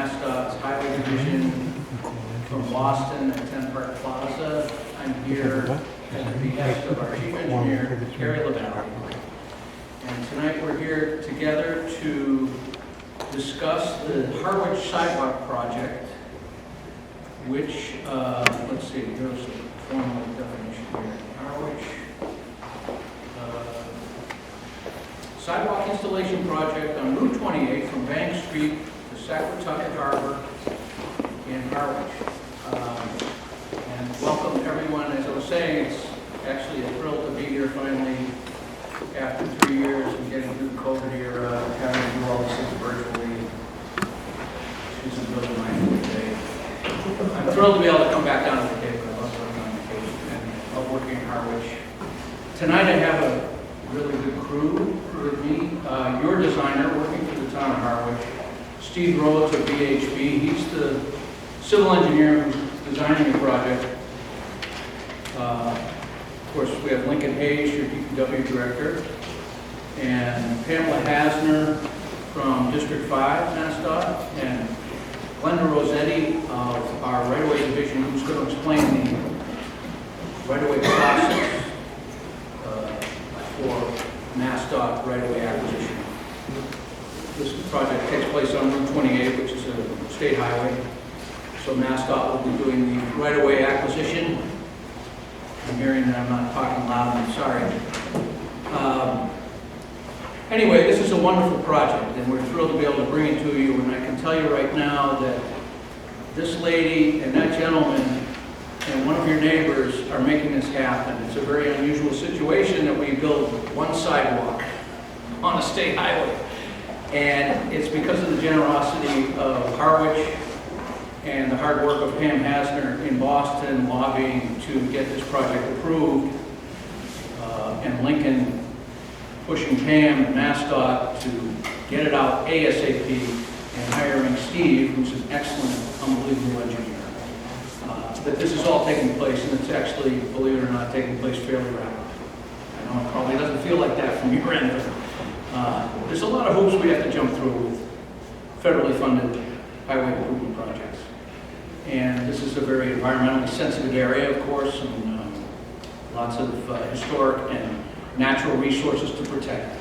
MassDOT's Highway Division from Boston at 10 Park Plaza. I'm here at the behest of our Chief Engineer, Carrie LaValle. And tonight we're here together to discuss the Harwich Sidewalk project, which, let's see, here's the formal definition here. Harwich Sidewalk installation project on Route 28 from Bank Street to Saquatucket Harbor in Harwich. And welcome everyone. As I was saying, it's actually a thrill to be here finally after 3 years and getting through the COVID era, having to do all this things virtually. She's really mindful today. I'm thrilled to be able to come back down to the Cape. I love working on vacation and love working in Harwich. Tonight I have a really good crew with me. Your designer working for the town of Harwich, Steve Rhodes of BHB. He's the civil engineer who's designing the project. Of course, we have Lincoln Hayes, your DPW director, and Pamela Hasner from District 5, MassDOT, and Glenda Rossetti of our right-of-way division, who's going to explain the right-of-way process for MassDOT right-of-way acquisition. This project takes place on Route 28, which is a state highway. So MassDOT will be doing the right-of-way acquisition. I'm hearing that I'm not talking loud, I'm sorry. Anyway, this is a wonderful project, and we're thrilled to be able to bring it to you. And I can tell you right now that this lady and that gentleman and one of your neighbors are making this happen. It's a very unusual situation that we build one sidewalk on a state highway. And it's because of the generosity of Harwich and the hard work of Pam Hasner in Boston lobbying to get this project approved, and Lincoln pushing Pam and MassDOT to get it out ASAP, and hiring Steve, who's an excellent, unbelievable engineer. That this is all taking place, and it's actually, believe it or not, taking place fairly rapidly. I know it probably doesn't feel like that from your end, but there's a lot of hoops we have to jump through with federally funded highway improvement projects. And this is a very environmentally sensitive area, of course, and lots of historic and natural resources to protect.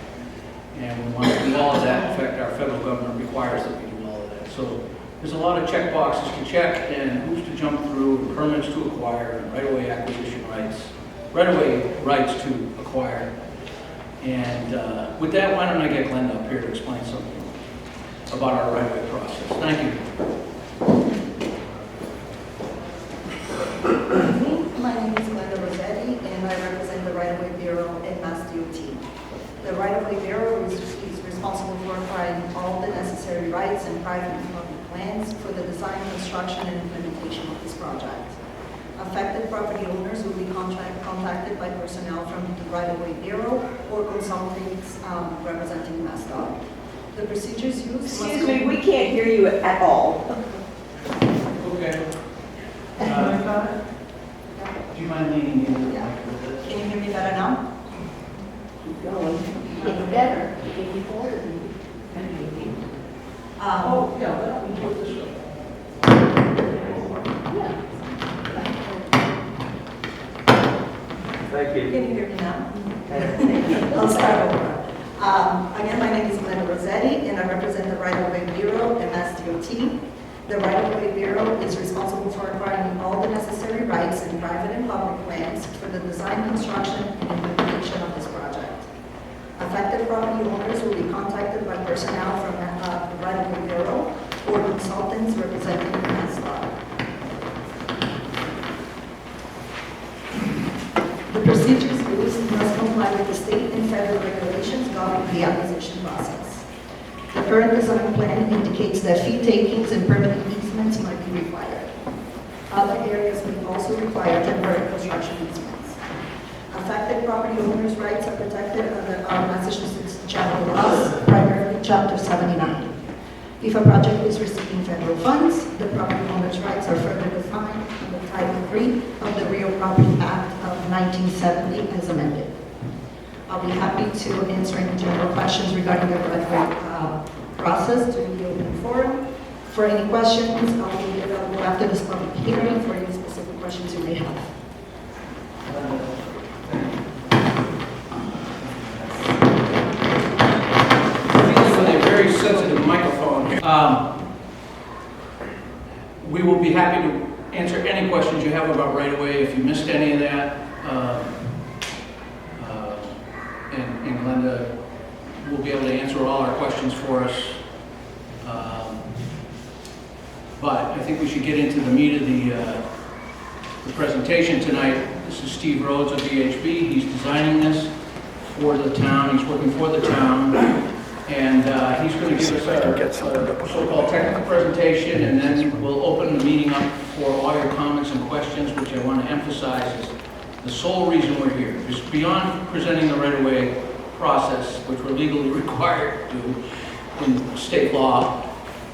And we want to do all of that. In fact, our federal government requires that we do all of that. So there's a lot of check boxes to check and hoops to jump through, and permits to acquire, and right-of-way acquisition rights, right-of-way rights to acquire. And with that, why don't I get Glenda up here to explain something about our right-of-way process. Thank you. My name is Glenda Rossetti, and I represent the Right-of-Way Bureau at MassDOT. The Right-of-Way Bureau is responsible for acquiring all the necessary rights and private and public plans for the design, construction, and implementation of this project. Affected property owners will be contacted by personnel from the Right-of-Way Bureau or consultants representing MassDOT. The procedures used... Excuse me, we can't hear you at all. Okay. Do you mind leaning in? Yeah. Can you hear me better now? Keep going. It's better. If you hold it, Oh, yeah, let me put this up. Thank you. Can you hear me now? I'll start over. Again, my name is Glenda Rossetti, and I represent the Right-of-Way Bureau at MassDOT. The Right-of-Way Bureau is responsible for acquiring all the necessary rights and private and public plans for the design, construction, and implementation of this project. Affected property owners will be contacted by personnel from the Right-of-Way Bureau or consultants representing MassDOT. The procedures used must comply with the state and federal regulations governing the acquisition process. The current design plan indicates that fee takings and permanent easements might be required. Other areas may also require temporary construction easements. Affected property owners' rights are protected under our Massachusetts general laws, primarily Chapter 79. If a project is receiving federal funds, the property owner's rights are further defined in the Title III of the Real Property Act of 1970 as amended. I'll be happy to answer any general questions regarding the right-of-way process during the open forum. For any questions, I'll be available after this public hearing for any specific questions you may have. With a very sensitive microphone here. We will be happy to answer any questions you have about right-of-way if you missed any of that. And Glenda will be able to answer all our questions for us. But I think we should get into the meat of the presentation tonight. This is Steve Rhodes of VHB. He's designing this for the town. He's working for the town. And he's going to give us a so-called technical presentation, and then we'll open the meeting up for all your comments and questions, which I want to emphasize is the sole reason we're here. Is beyond presenting the right-of-way process, which we're legally required to do in state law,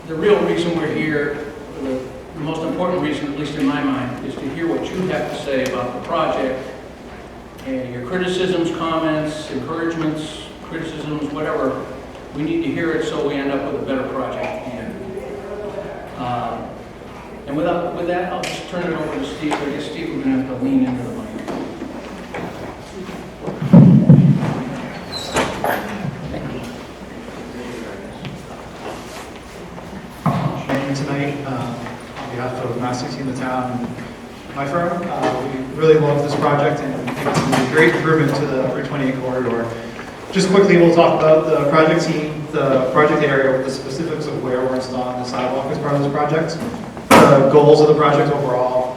the real reason we're here, the most important reason, at least in my mind, is to hear what you have to say about the project, and your criticisms, comments, encouragements, criticisms, whatever. We need to hear it so we end up with a better project at the end. And with that, I'll just turn it over to Steve. I guess Steve, we're going to have to lean into the mic. Tonight, on behalf of Mass team, the town, and my firm, we really love this project and think it's a great improvement to the Route 28 corridor. Just quickly, we'll talk about the project team, the project area, the specifics of where we're installing the sidewalk as part of this project, the goals of the project overall,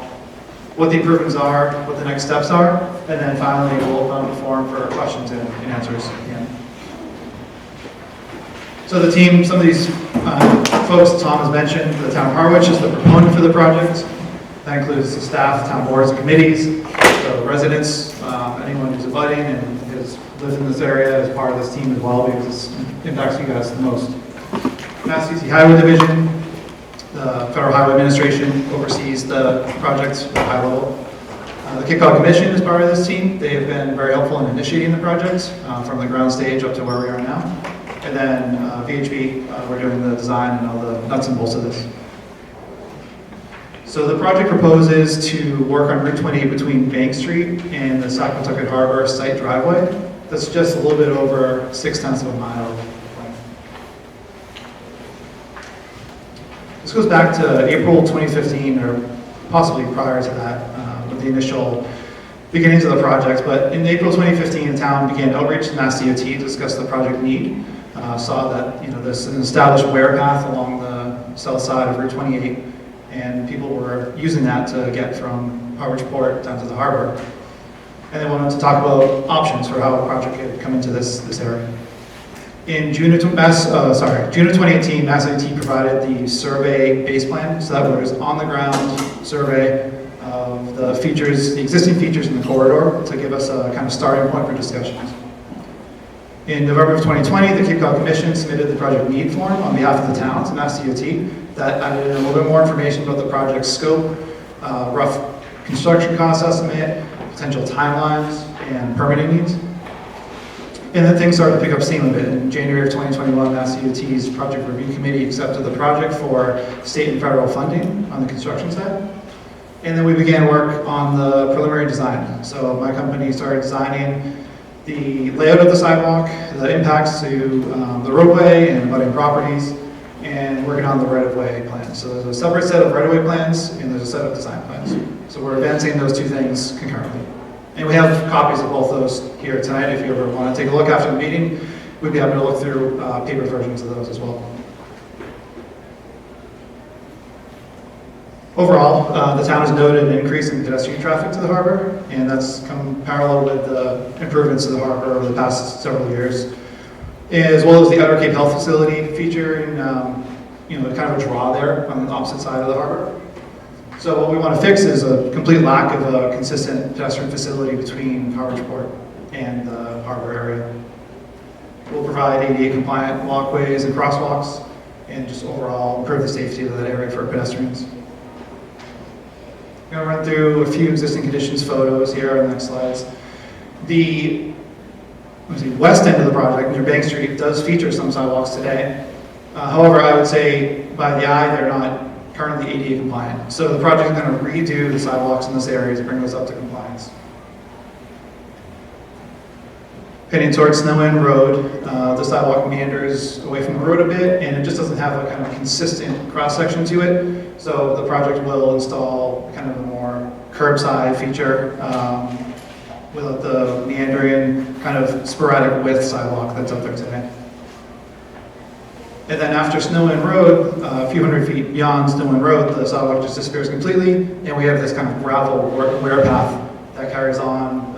what the improvements are, what the next steps are, and then finally we'll open up the forum for questions and answers at the end. So the team, some of these folks Tom has mentioned, the town of Harwich is the proponent for the project. That includes the staff, town boards and committees, the residents, anyone who's abutting and has lived in this area as part of this team as well, because this impacts you guys the most. Mass DOT Highway Division, the Federal Highway Administration oversees the project at a high level. The Kickoff Commission is part of this team. They have been very helpful in initiating the project from the ground stage up to where we are now. And then VHB, we're doing the design and all the nuts and bolts of this. So the project proposes to work on Route 28 between Bank Street and the Saquatucket Harbor site driveway. That's just a little bit over 0.6 of a mile. This goes back to April 2015, or possibly prior to that, with the initial beginnings of the project. But in April 2015, the town began outreach to Mass DOT to discuss the project need. Saw that there's an established wear path along the south side of Route 28, and people were using that to get from Harwich Port down to the harbor. And they wanted to talk about options for how a project could come into this area. In June of 2018, Mass DOT provided the survey base plan, so that was on the ground survey of the features, the existing features in the corridor, to give us a kind of starting point for discussions. In November of 2020, the Kickoff Commission submitted the project need form on behalf of the town to Mass DOT that added in a little bit more information about the project's scope, rough construction cost estimate, potential timelines, and permitting needs. And then things started to pick up steam a bit. In January of 2021, Mass DOT's Project Review Committee accepted the project for state and federal funding on the construction side. And then we began work on the preliminary design. So my company started designing the layout of the sidewalk, the impacts to the roadway and abutting properties, and working on the right-of-way plans. So there's a separate set of right-of-way plans and there's a set of design plans. So we're advancing those two things concurrently. And we have copies of both those here tonight. If you ever want to take a look after the meeting, we'd be happy to look through paper versions of those as well. Overall, the town has noted an increase in pedestrian traffic to the harbor, and that's come parallel with the improvements to the harbor over the past several years, as well as the Outer Cape Health Facility featuring, kind of a draw there on the opposite side of the harbor. So what we want to fix is a complete lack of a consistent pedestrian facility between Harwich Port and the harbor area. We'll provide ADA compliant walkways and crosswalks, and just overall improve the safety of that area for pedestrians. I'm going to run through a few existing conditions photos here on the next slides. The west end of the project, near Bank Street, does feature some sidewalks today. However, I would say by the eye, they're not currently ADA compliant. So the project is going to redo the sidewalks in this area to bring those up to compliance. Heading towards Snow Inn Road, the sidewalk meanders away from the road a bit, and it just doesn't have a kind of consistent cross-section to it. So the project will install kind of a more curbside feature with the meandering, kind of sporadic width sidewalk that's up there today. And then after Snow Inn Road, a few hundred feet beyond Snow Inn Road, the sidewalk just disappears completely, and we have this kind of gravel wear path that carries on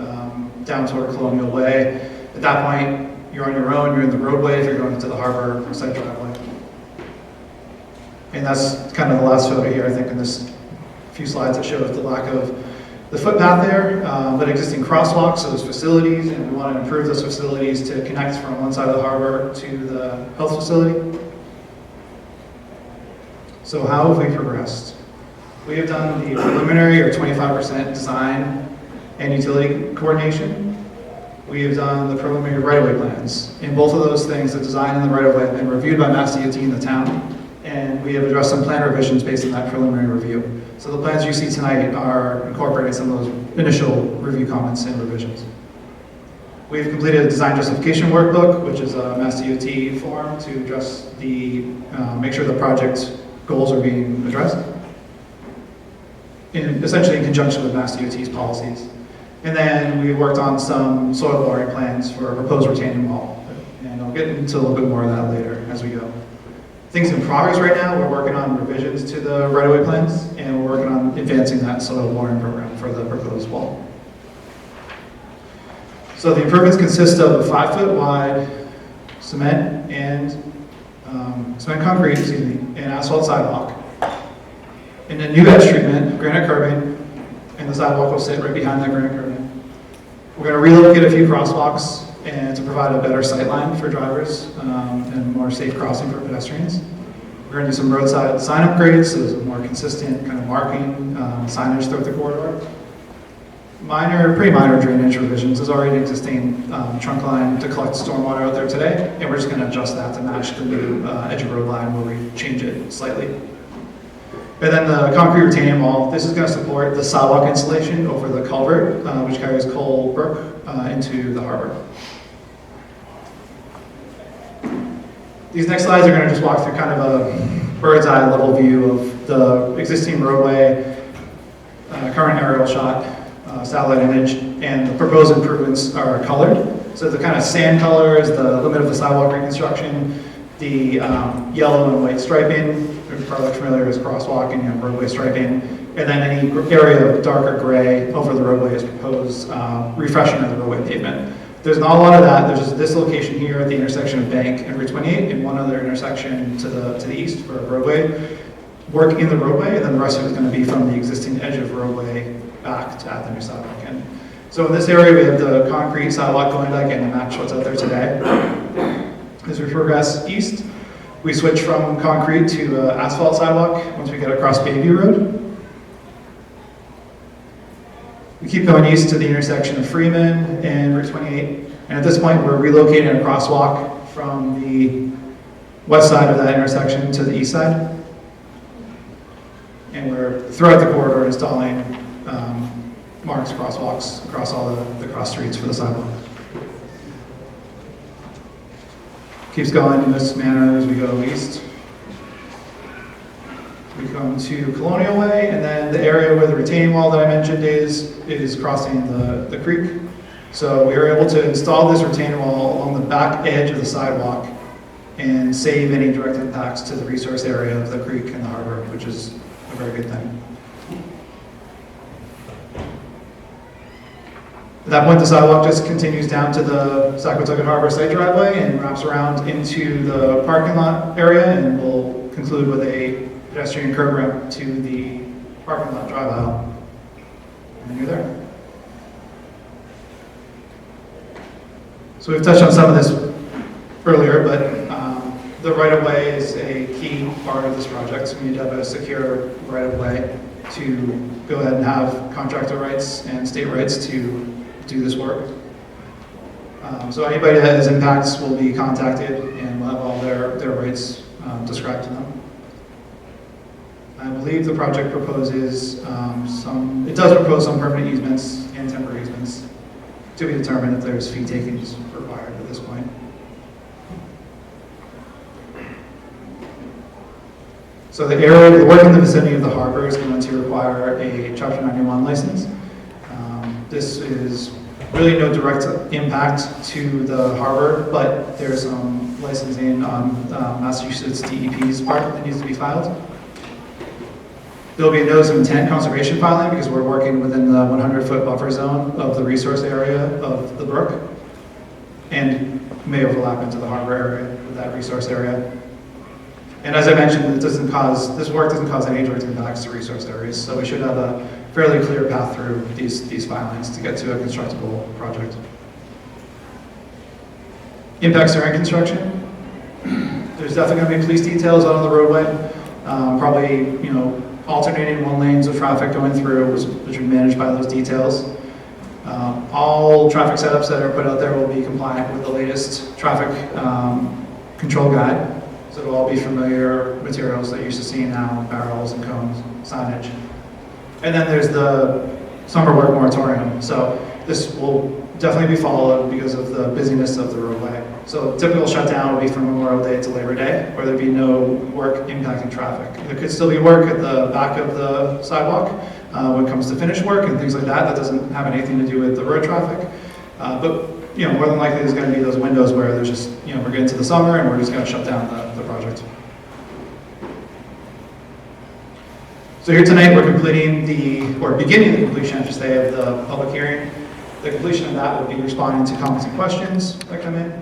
down toward Colonial Way. At that point, you're on your own, you're in the roadway if you're going to the harbor side driveway. And that's kind of the last photo here, I think, in this few slides that shows the lack of the footpath there, but existing crosswalks, so those facilities, and we want to improve those facilities to connect from one side of the harbor to the health facility. So how have we progressed? We have done the preliminary or 25% design and utility coordination. We have done the preliminary right-of-way plans. In both of those things, the design and the right-of-way have been reviewed by Mass DOT in the town, and we have addressed some plan revisions based on that preliminary review. So the plans you see tonight are incorporating some of those initial review comments and revisions. We've completed a design justification workbook, which is a Mass DOT form to address make sure the project goals are being addressed, essentially in conjunction with Mass DOT's policies. And then we worked on some soil watering plans for a proposed retaining wall. And I'll get into a little bit more of that later as we go. Things in progress right now, we're working on revisions to the right-of-way plans, and we're working on advancing that soil watering program for the proposed wall. So the improvements consist of a 5-foot wide cement concrete, and asphalt sidewalk, and a new edge treatment, granite curbing, and the sidewalk will sit right behind that granite curbing. We're going to relocate a few crosswalks and to provide a better sight line for drivers and more safe crossing for pedestrians. We're going to do some roadside sign upgrades, so there's a more consistent kind of marking signage throughout the corridor. Pretty minor drainage revisions. There's already an existing trunk line to collect stormwater out there today, and we're just going to adjust that to match the new edge of road line where we change it slightly. And then the concrete retaining wall, this is going to support the sidewalk installation over the culvert, which carries Coal Brook into the harbor. These next slides are going to just walk through kind of a bird's eye level view of the existing roadway, current aerial shot, satellite image, and the proposed improvements are colored. So the kind of sand color is the limit of the sidewalk reconstruction, the yellow and white striping, you're probably familiar as crosswalk and roadway striping, and then any area of darker gray over the roadway is proposed refreshing of the roadway pavement. There's not a lot of that. There's just this location here at the intersection of Bank and Route 28, and one other intersection to the east for a roadway work in the roadway, and then the rest of it is going to be from the existing edge of roadway back to at the new sidewalk end. So in this area, we have the concrete sidewalk going back in to match what's out there today. As we progress east, we switch from concrete to asphalt sidewalk once we get across Bayview Road. We keep going east to the intersection of Freeman and Route 28, and at this point, we're relocating a crosswalk from the west side of that intersection to the east side. And we're, throughout the corridor, installing marks, crosswalks across all the cross streets for the sidewalk. Keeps going in this manner as we go east. We come to Colonial Way, and then the area where the retaining wall that I mentioned is crossing the creek. So we were able to install this retaining wall along the back edge of the sidewalk and save any direct impacts to the resource area of the creek and the harbor, which is a very good thing. At that point, the sidewalk just continues down to the Saquatucket Harbor site driveway and wraps around into the parking lot area, and we'll conclude with a pedestrian curb ramp to the parking lot drive aisle. And you're there. So we've touched on some of this earlier, but the right-of-way is a key part of this project. So we need to have a secure right-of-way to go ahead and have contractor rights and state rights to do this work. So anybody that has impacts will be contacted, and we'll have all their rights described to them. I believe the project proposes it does propose some permanent easements and temporary easements to be determined if there's fee takings required at this point. So the work in the vicinity of the harbor is going to require a Chapter 91 license. This is really no direct impact to the harbor, but there's some licensing on Massachusetts DEP's part that needs to be filed. There'll be a notice of intent conservation filing because we're working within the 100-foot buffer zone of the resource area of the brook and may overlap into the harbor area with that resource area. And as I mentioned, this work doesn't cause any direct impacts to resource areas, so we should have a fairly clear path through these filings to get to a constructible project. Impacts during construction. There's definitely going to be police details out on the roadway, probably, alternating one lanes of traffic going through, which will be managed by those details. All traffic setups that are put out there will be compliant with the latest traffic control guide. So it'll all be familiar materials that you're used to seeing now, barrels and cones, signage. And then there's the summer work moratorium. So this will definitely be followed because of the busyness of the roadway. So typical shutdown will be from Memorial Day to Labor Day, where there'd be no work impacting traffic. There could still be work at the back of the sidewalk when it comes to finish work and things like that. That doesn't have anything to do with the road traffic. But more than likely there's going to be those windows where there's just, we're getting to the summer and we're just going to shut down the project. So here tonight we're beginning the completion, I should say, of the public hearing. The completion of that will be responding to comments and questions that come in.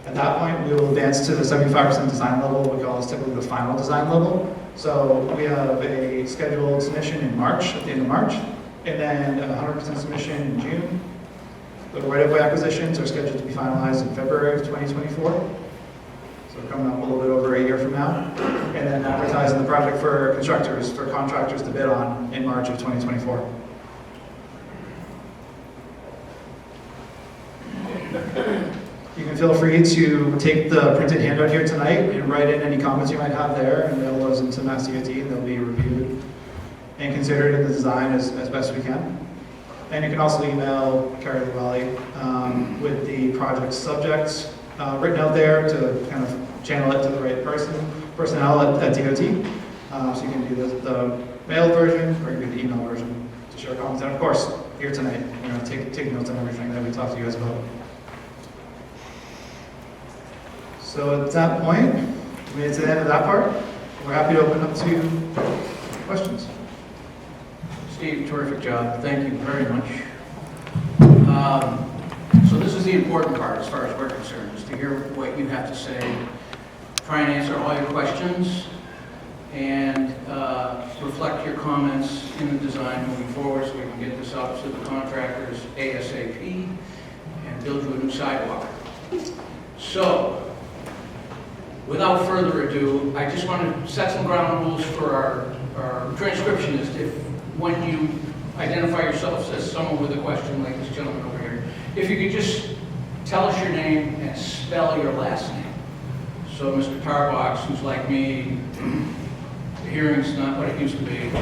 At that point, we will advance to the 75% design level. We call this typically the final design level. So we have a scheduled submission in March, at the end of March, and then 100% submission in June. The right-of-way acquisitions are scheduled to be finalized in February of 2024. So coming up a little bit over a year from now. And then advertising the project for contractors to bid on in March of 2024. You can feel free to take the printed handout here tonight and write in any comments you might have there and mail those into Mass DOT, and they'll be reviewed and considered in the design as best we can. And you can also email Carrie Llewellyn with the project subjects written out there to kind of channel it to the right personnel at DOT. So you can do the mail version or you can do the email version to share comments. And of course, here tonight, take notes on everything that we talked to you guys about. So at that point, we made it to the end of that part. We're happy to open up to questions. Steve, terrific job. Thank you very much. So this is the important part as far as we're concerned, is to hear what you have to say, try and answer all your questions, and reflect your comments in the design moving forward so we can get this out to the contractors ASAP and build you a new sidewalk. So, without further ado, I just want to set some ground rules for our transcriptionist. If when you identify yourselves as someone with a question, like this gentleman over here, if you could just tell us your name and spell your last name. So Mr. Tarbox, who's like me, the hearing's not what it used to be.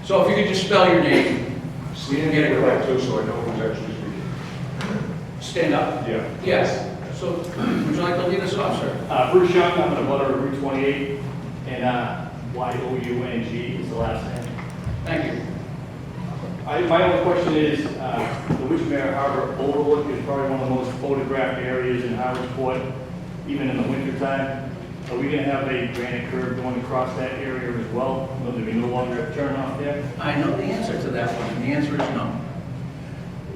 So if you could just spell your name, we can get it correct. Too, so I know who's actually speaking. Stand up. Yeah. Yes. So would you like to lead us off, sir? Bruce Young, I'm in the butter of Route 28, and Y-O-U-N-G is the last name. Thank you. My only question is, the Witchmere Harbor Overlook is probably one of the most photographed areas in Howardsport, even in the wintertime. Are we going to have a granite curb going across that area as well? Will there be no longer a turn off there? I know the answer to that one, and the answer is no.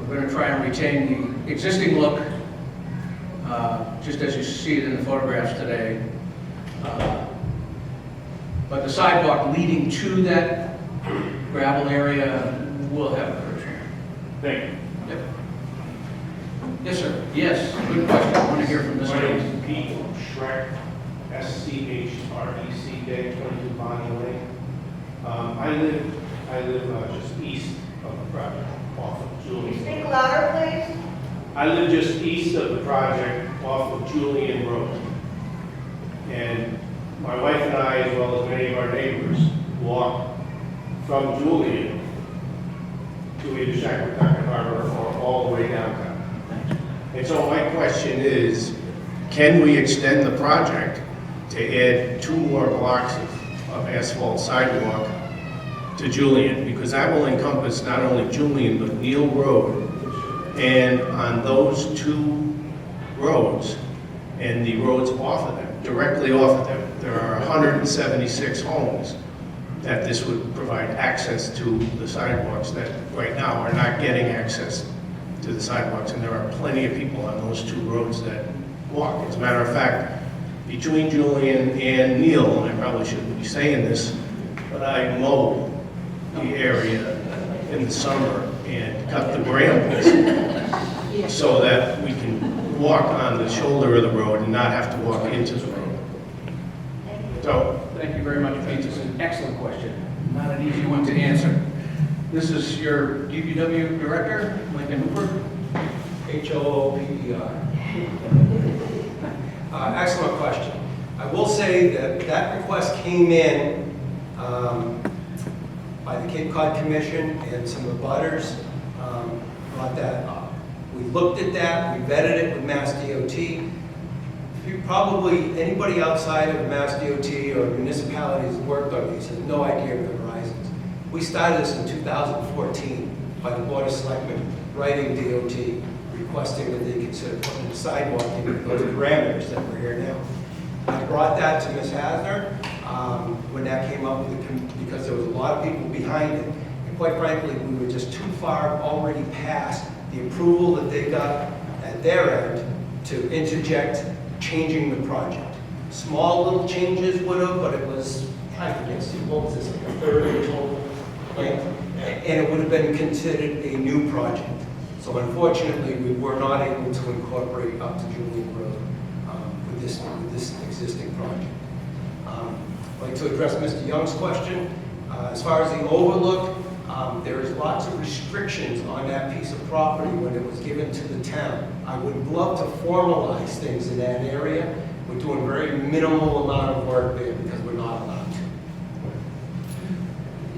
We're going to try and retain the existing look, just as you see it in the photographs today. But the sidewalk leading to that gravel area will have a curb here. Thank you. Yep. Yes, sir. Yes, good question. I want to hear from this My lady. name is Pete Schreck, S-C-H-R-E-C-K, 22 Bonnie Lane. I live just east of the project, off of Julian. Speak louder, please. I live just east of the project, off of Julian Road. And my wife and I, as well as many of our neighbors, walk from Julian to either Saquatucket Harbor or all the way downtown. And so my question is, can we extend the project to add 2 more blocks of asphalt sidewalk to Julian? Because that will encompass not only Julian, but Neal Road. And on those 2 roads, and the roads off of them, directly off of them, there are 176 homes that this would provide access to the sidewalks that right now are not getting access to the sidewalks. And there are plenty of people on those 2 roads that walk. As a matter of fact, between Julian and Neal, and I probably shouldn't be saying this, but I mow the area in the summer and cut the brambles so that we can walk on the shoulder of the road and not have to walk into the road. So, Thank you very much, Pete. It's an excellent question. Not an easy one to answer. This is your DPW director, Lincoln Hooper. HOOPER. Excellent question. I will say that that request came in by the Cape Cod Commission and some of the butters brought that up. We looked at that, we vetted it with Mass DOT. Probably anybody outside of Mass DOT or municipalities that worked on these has no idea of the horizons. We started this in 2014 by the Board of Selectmen writing DOT, requesting that they consider putting a sidewalk in those parameters that we're here now. I brought that to Ms. Hasner when that came up because there was a lot of people behind it. And quite frankly, we were just too far already past the approval that they got at their end to interject changing the project. Small little changes would have, but it was, I forget, what was this, like a third of the total? And it would have been considered a new project. So unfortunately, we were not able to incorporate up to Julian Road with this existing project. I'd like to address Mr. Young's question. As far as the overlook, there is lots of restrictions on that piece of property when it was given to the town. I would love to formalize things in that area. We're doing very minimal amount of work there because we're not allowed to.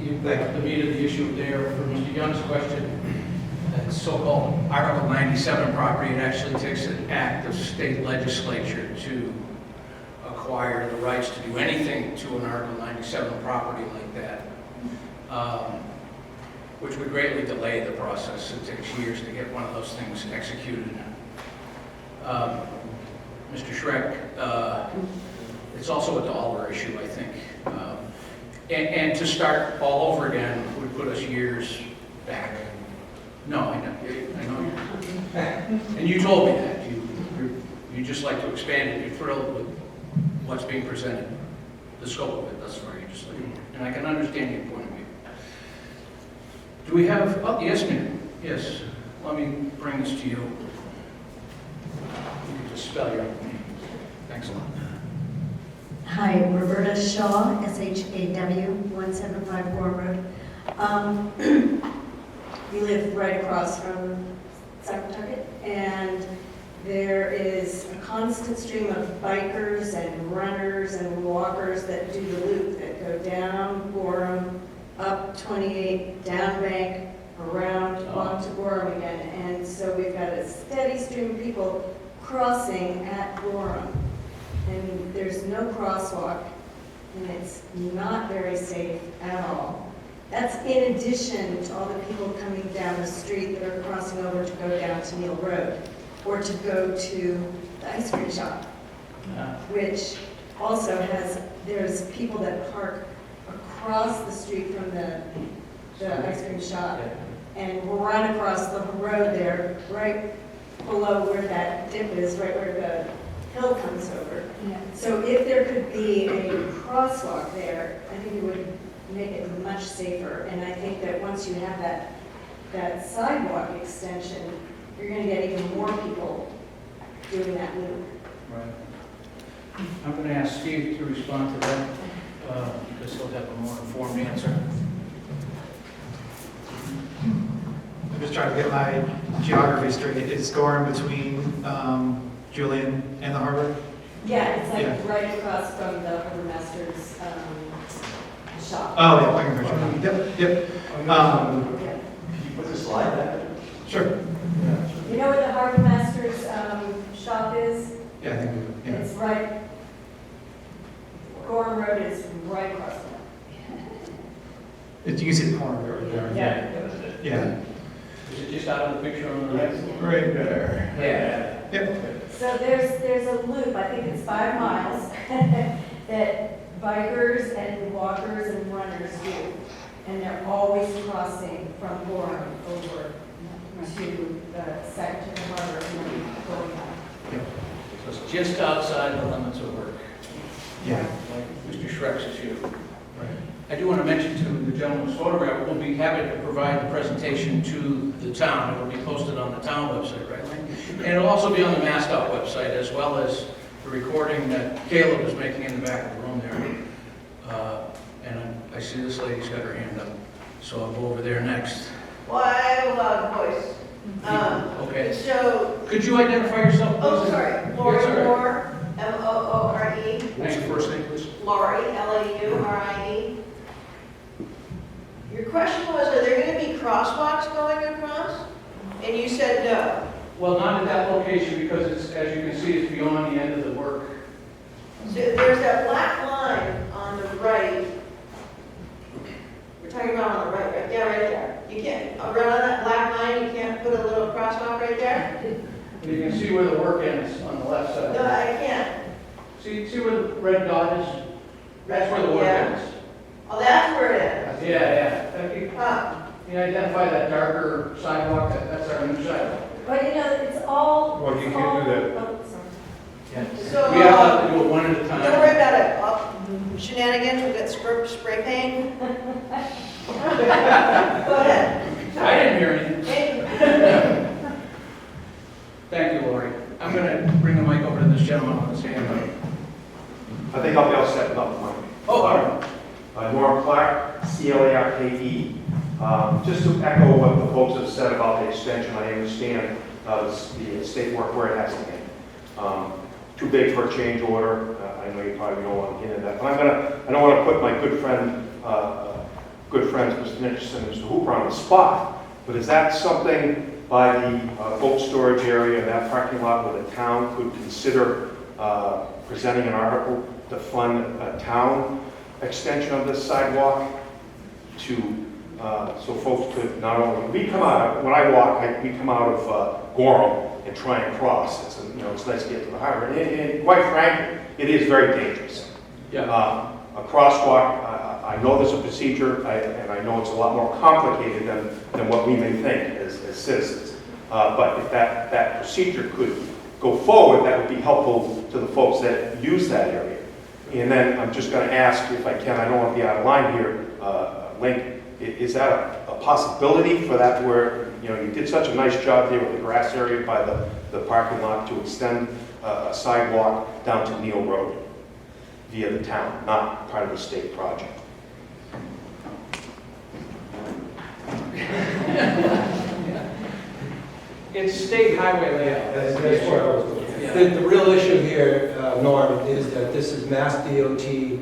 You got the meat of the issue there for Mr. Young's question. That so-called Article 97 property, it actually takes an act of state legislature to acquire the rights to do anything to an Article 97 property like that, which would greatly delay the process. It takes years to get one of those things executed. Mr. Schreck, it's also a dollar issue, I think. And to start all over again would put us years back. No, I know you. And you told me that. You just like to expand it. You're thrilled with what's being presented, the scope of it thus far. You just like, and I can understand your point of view. Do we have, oh, yes, ma'am. Yes, let me bring this to you. You can just spell your name. Thanks a lot. Hi, Roberta Shaw, SHAW, 175 War Road. We live right across from Saquatucket, and there is a constant stream of bikers and runners and walkers that do the loop, that go down Gorham, up 28, down Bank, around onto Gorham again. And so we've got a steady stream of people crossing at Gorham. And there's no crosswalk, and it's not very safe at all. That's in addition to all the people coming down the street that are crossing over to go down to Neal Road, or to go to the ice cream shop, which also has, there's people that park across the street from the ice cream shop and run across the road there, right below where that dip is, right where the hill comes over. Yeah. So if there could be a crosswalk there, I think it would make it much safer. And I think that once you have that sidewalk extension, you're going to get even more people doing that loop. Right. I'm going to ask Steve to respond to that, because he'll have a more informed answer. I'm just trying to get my geography straight. Is Gorham between Julian and the harbor? Yeah, it's Yeah. like right across from the Harbor Masters shop. Oh, yeah, I can picture that. Yep, Can you put the slide back? sure. You know where the Harbor Masters shop is? Yeah, I think we, yeah. It's right, Gorham Road is right across from You can see the corner of it right there. Yeah, Is it just out of the picture on the right? right there. Yeah. Yep. So there's a loop, I think it's 5 miles, that bikers and walkers and runners do. And they're always crossing from Gorham over to the Saquatucket Harbor and then going on. So it's just outside the limits of work, Yeah. like Mr. Shrek's issue. Right. I do want to mention to the gentleman's photograph, we'll be happy to provide the presentation to the town. It will be posted on the town website, right, Lynn? And it'll also be on the MassDOT website, as well as the recording that Caleb is making in the back of the room there. And I see this lady's got her hand up, so I'll go over there next. Well, I have a loud voice. Okay. So, Could you identify yourself, please? oh, sorry, Lori Yes, sir. Moore, M-O-O-R-E, What's your first name, please? Laurie, L-A-U-R-I-E. Your question was, are there going to be crosswalks going across? And you said no. Well, not at that location, because it's, as you can see, it's beyond the end of the work. So there's that black line on the right. We're talking about on the right, right? Yeah, right there. You can't, around that black line, you can't put a little crosswalk right there? You can see where the work ends on the left side. No, I can't. See where the red dot is? That's where the work Yeah. ends. Oh, that's where it is. Yeah. Thank you. Huh. Can you identify that darker sidewalk? That's our new sidewalk. But you know, it's all. Well, you it's can't all- do that. Oh, sorry. So, We have to do it one at a don't worry time. about it. Shenanigans, we'll get spray paint. Go ahead. I didn't hear anything. Hey, Thank you, Lori. I'm going to bring the mic over to this gentleman on his hand. I think I'll be all set up, Mike. Oh, all right. Norm Clark, C-L-A-R-K-E. Just to echo what the folks have said about the extension, I understand the state work where it has to be. Too big for a change order. I know you probably don't want to get into that, but I don't want to put my good friends, Mr. Nicholson and Mr. Hooper, on the spot. But is that something by the boat storage area and that parking lot where the town could consider presenting an article to fund a town extension of this sidewalk to, so folks could not only, we come out, when I walk, we come out of Gorham and try and cross. It's, it's nice to get to the harbor. And quite frankly, it is very dangerous. Yeah. A crosswalk, I know there's a procedure, and I know it's a lot more complicated than what we may think as citizens. But if that procedure could go forward, that would be helpful to the folks that use that area. And then I'm just going to ask, if I can, I don't want to be out of line here, Link, is that a possibility for that where, you did such a nice job there with the grass area by the parking lot to extend a sidewalk down to Neal Road via the town, not part of the state project? It's state highway layout. That's where I was going. Yeah. The real issue here, Norm, is that this is Mass DOT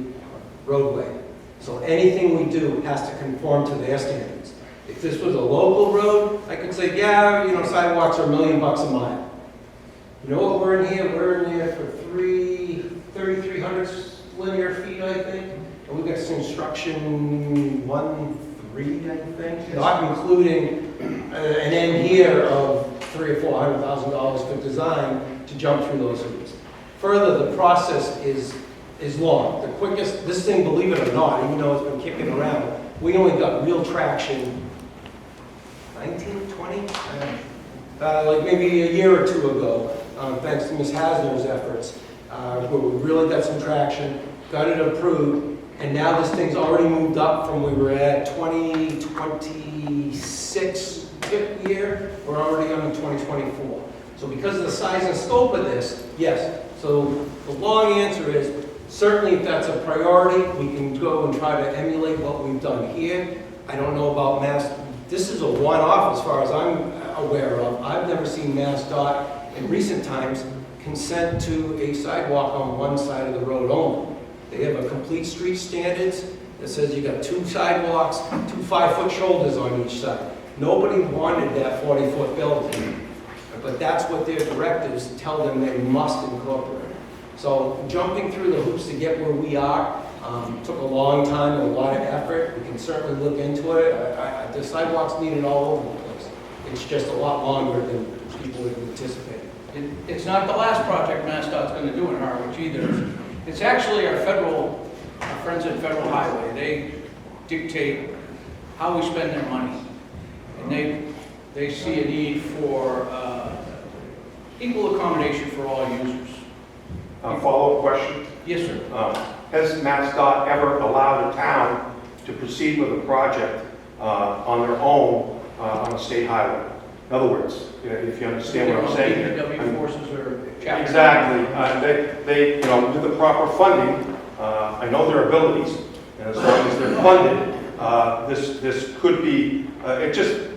roadway. So anything we do has to conform to their standards. If this was a local road, I could say, yeah, sidewalks are $1 million a mile. You know what we're in here? We're in here for 3,300 linear feet, I think. And we've got some construction 1.3, I think, not including an end here of $300,000 or $400,000 for design to jump through those hoops. Further, the process is long. The quickest, this thing, believe it or not, even though it's been kicking around, we only got real traction 19, 20? Like maybe a year or two ago, thanks to Ms. Hasner's efforts, where we really got some traction, got it approved, and now this thing's already moved up from we were at 2026 fifth year, we're already on 2024. So because of the size and scope of this, yes. So the long answer is, certainly if that's a priority, we can go and try to emulate what we've done here. I don't know about Mass, this is a one-off as far as I'm aware of. I've never seen MassDOT in recent times consent to a sidewalk on one side of the road only. They have a complete street standards that says you got 2 sidewalks, 2 5-foot shoulders on each side. Nobody wanted that 40-foot building, but that's what their directives tell them they must incorporate. So jumping through the hoops to get where we are took a long time and a lot of effort. We can certainly look into it. The sidewalks needed all over the place. It's just a lot longer than people would anticipate. It's not the last project MassDOT's going to do in Harwich either. It's actually our friends at Federal Highway. They dictate how we spend their money. And they see a need for equal accommodation for all users. Follow-up question. Yes, sir. Has MassDOT ever allowed a town to proceed with a project on their own on a state highway? In other words, if you understand what I'm saying here. DPW forces or chapter. Exactly. They, with the proper funding, I know their abilities, and as long as they're funded, this could be, it just,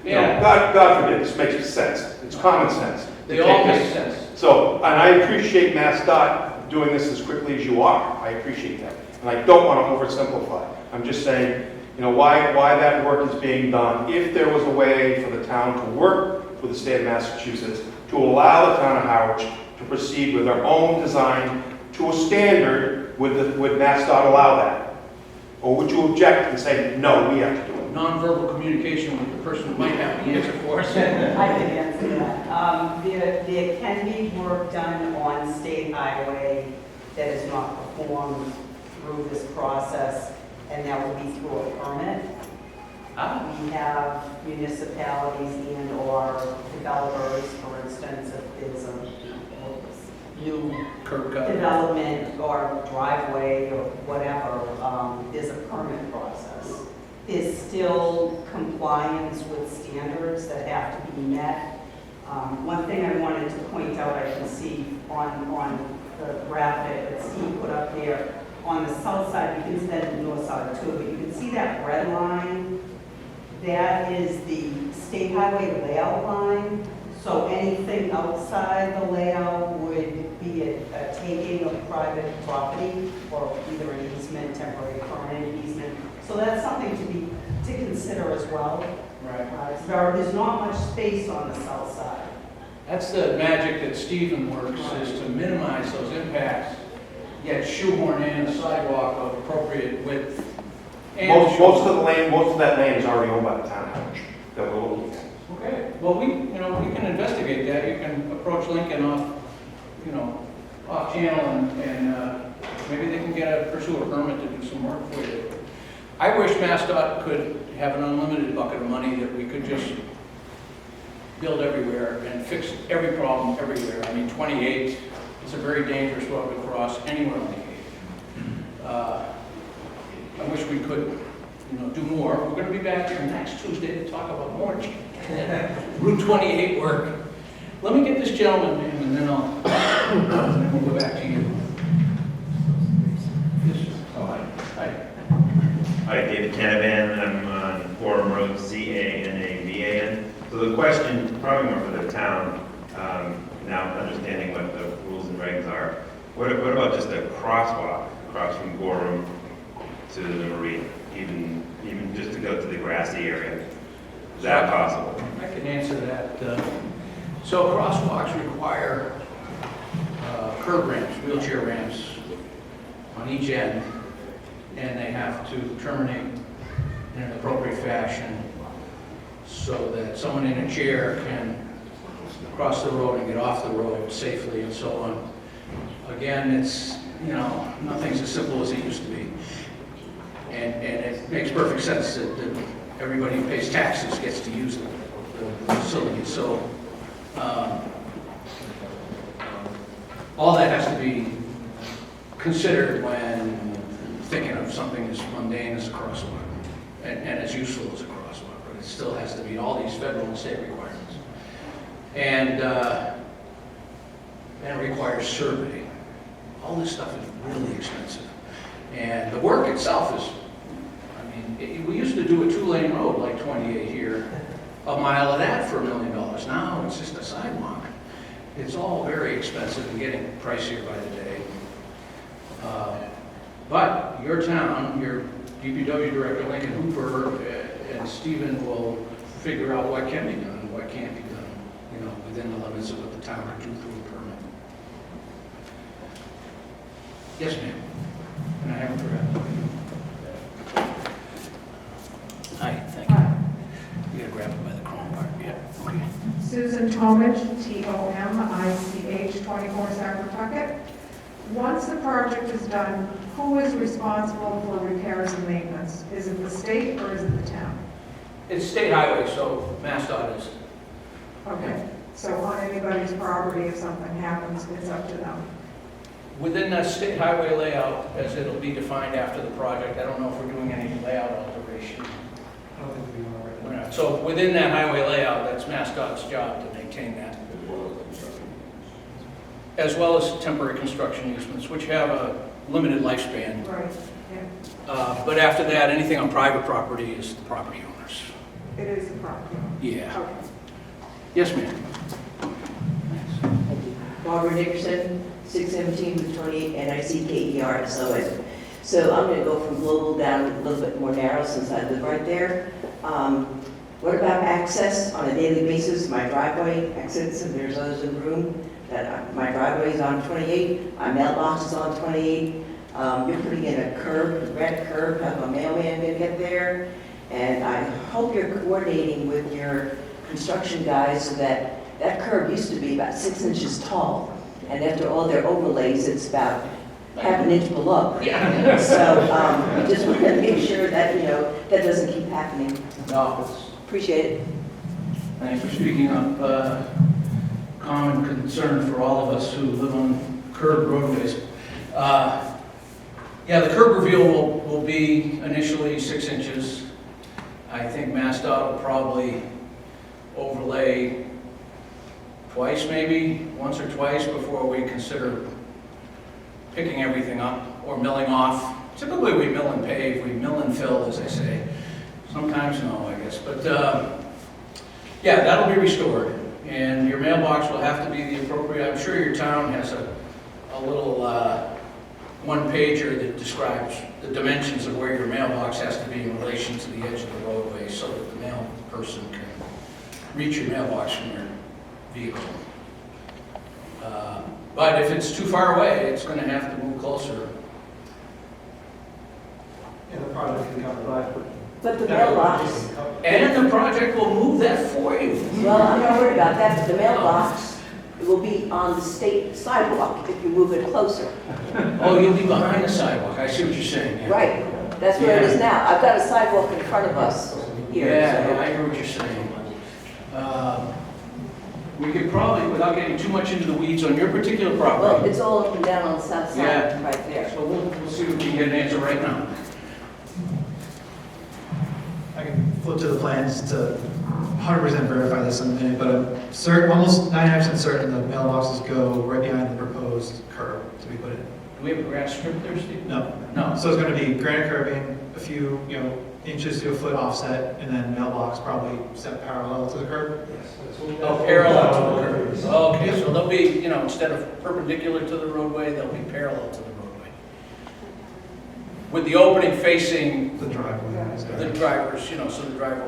God forbid, this makes sense. It's common sense. They all make sense. So, and I appreciate MassDOT doing this as quickly as you are. I appreciate that. And I don't want to oversimplify. I'm just saying, why that work is being done. If there was a way for the town to work with the state of Massachusetts to allow the town of Harwich to proceed with their own design to a standard, would MassDOT allow that? Or would you object and say, no, we have to do it? Non-verbal communication with the person who might have the answer for us. I can answer that. There can be work done on state highway that is not performed through this process, and that will be through a permit. We have municipalities and/or developers, for instance, if there's a new Curb cut. development or driveway or whatever, there's a permit process. There's still compliance with standards that have to be met. One thing I wanted to point out, I can see on the graphic that Steve put up there, on the south side, you can see that in the north side too, but you can see that red line. That is the state highway layout line. So anything outside the layout would be a taking of private property or either an easement, temporary permanent easement. So that's something to consider as well. Right. There's not much space on the south side. That's the magic that Stephen works, is to minimize those impacts, yet shoehorn in a sidewalk of appropriate width. And Most of that land is already owned by the town of Harwich that we're looking at. Okay, well, we can investigate that. You can approach Lincoln off channel and maybe they can pursue a permit to do some work for you. I wish MassDOT could have an unlimited bucket of money that we could just build everywhere and fix every problem everywhere. I mean, 28 is a very dangerous road to cross anywhere on the gate. I wish we could, do more. We're going to be back here next Tuesday to talk about more Route 28 work. Let me get this gentleman in, and then we'll go back to you. Yes, oh, hi. Hi, David Canavan. I'm on Forum Road, C-A-N-A-V-A-N. So the question, probably more for the town, now understanding what the rules and regs are. What about just a crosswalk across from Gorham to the marina, even just to go to the grassy area? Is that possible? I can answer that. So crosswalks require curb ramps, wheelchair ramps on each end, and they have to terminate in an appropriate fashion so that someone in a chair can cross the road and get off the road safely and so on. Again, it's, nothing's as simple as it used to be. And it makes perfect sense that everybody who pays taxes gets to use the facility. So all that has to be considered when thinking of something as mundane as a crosswalk and as useful as a crosswalk, but it still has to meet all these federal and state requirements. And it requires survey. All this stuff is really expensive. And the work itself is, we used to do a 2-lane road like 28 here, a mile of that for $1 million. Now it's just a sidewalk. it's all very expensive and getting pricier by the day. But your town, your DPW director, Lincoln Hooper, and Stephen will figure out what can be done and what can't be done, you know, within the limits of what the town can do through a permit. Yes, ma'am. And I haven't forgotten. Hi, thank you. You gotta grab it by the chrome part, yeah, okay. Susan Tomich, Tomich, 24 Saquatucket. Once the project is done, who is responsible for repairs and maintenance? Is it the state or is it the town? It's state highway, so MassDOT is. Okay, so on anybody's property, if something happens, it's up to them. Within that state highway layout, as it'll be defined after the project, I don't know if we're doing any layout alteration. I don't think we are right now. We're not. So within that highway layout, that's MassDOT's job to maintain that. As well as temporary construction easements, which have a limited lifespan. Right, yeah. But after that, anything on private property is the property owners. It is the property. Yeah. Okay. Yes, ma'am. Barbara Nickerson, 617-28 NICKERSON. So I'm going to go from global down a little bit more narrow since I live right there. What about access on a daily basis? My driveway exits, and there's others in the room, that my driveway is on 28, my mailbox is on 28. You're putting in a curb, a red curb, have a mailman going to get there. And I hope you're coordinating with your construction guys so that that curb used to be about 6 inches tall. And after all their overlays, it's about half an inch below. Yeah. So we just want to make sure that, you know, that doesn't keep happening. No, Appreciate it. thanks for speaking up. Common concern for all of us who live on curved roadways. Yeah, the curb reveal will be initially 6 inches. I think MassDOT will probably overlay twice, maybe, once or twice before we consider picking everything up or milling off. Typically we mill and pave, we mill and fill, as I say. Sometimes no, I guess, but yeah, that'll be restored. And your mailbox will have to be the appropriate, I'm sure your town has a little one-pager that describes the dimensions of where your mailbox has to be in relation to the edge of the roadway so that the mail person can reach your mailbox from your vehicle. But if it's too far away, it's going to have to move closer. And the project can cover that. But the mailbox, And the project will move that for you. well, I'm not worried about that, but the mailbox will be on the state sidewalk if you move it closer. Oh, you'll be behind the sidewalk, I see what you're saying. Yeah. Right, that's where it is now. I've got a sidewalk in front of us here. Yeah, so- yeah, I hear what you're saying. We could probably, without getting too much into the weeds on your particular Well, property, it's all up and down on the south side, Yeah. right there. so we'll see if we can get an answer right now. I can flip to the plans to 100% verify this in a minute, but I'm certain, almost 99% certain the mailboxes go right behind the proposed curb to be put in. Do we have a grass strip there, Steve? No. No. So it's going to be granite curbing, a few, inches to a foot offset, and then mailbox probably set parallel to the curb. Oh, parallel to the curb. Okay, so they'll be, instead of perpendicular to the roadway, they'll be parallel to the roadway. With the opening facing The driveway is the there. drivers, so the driver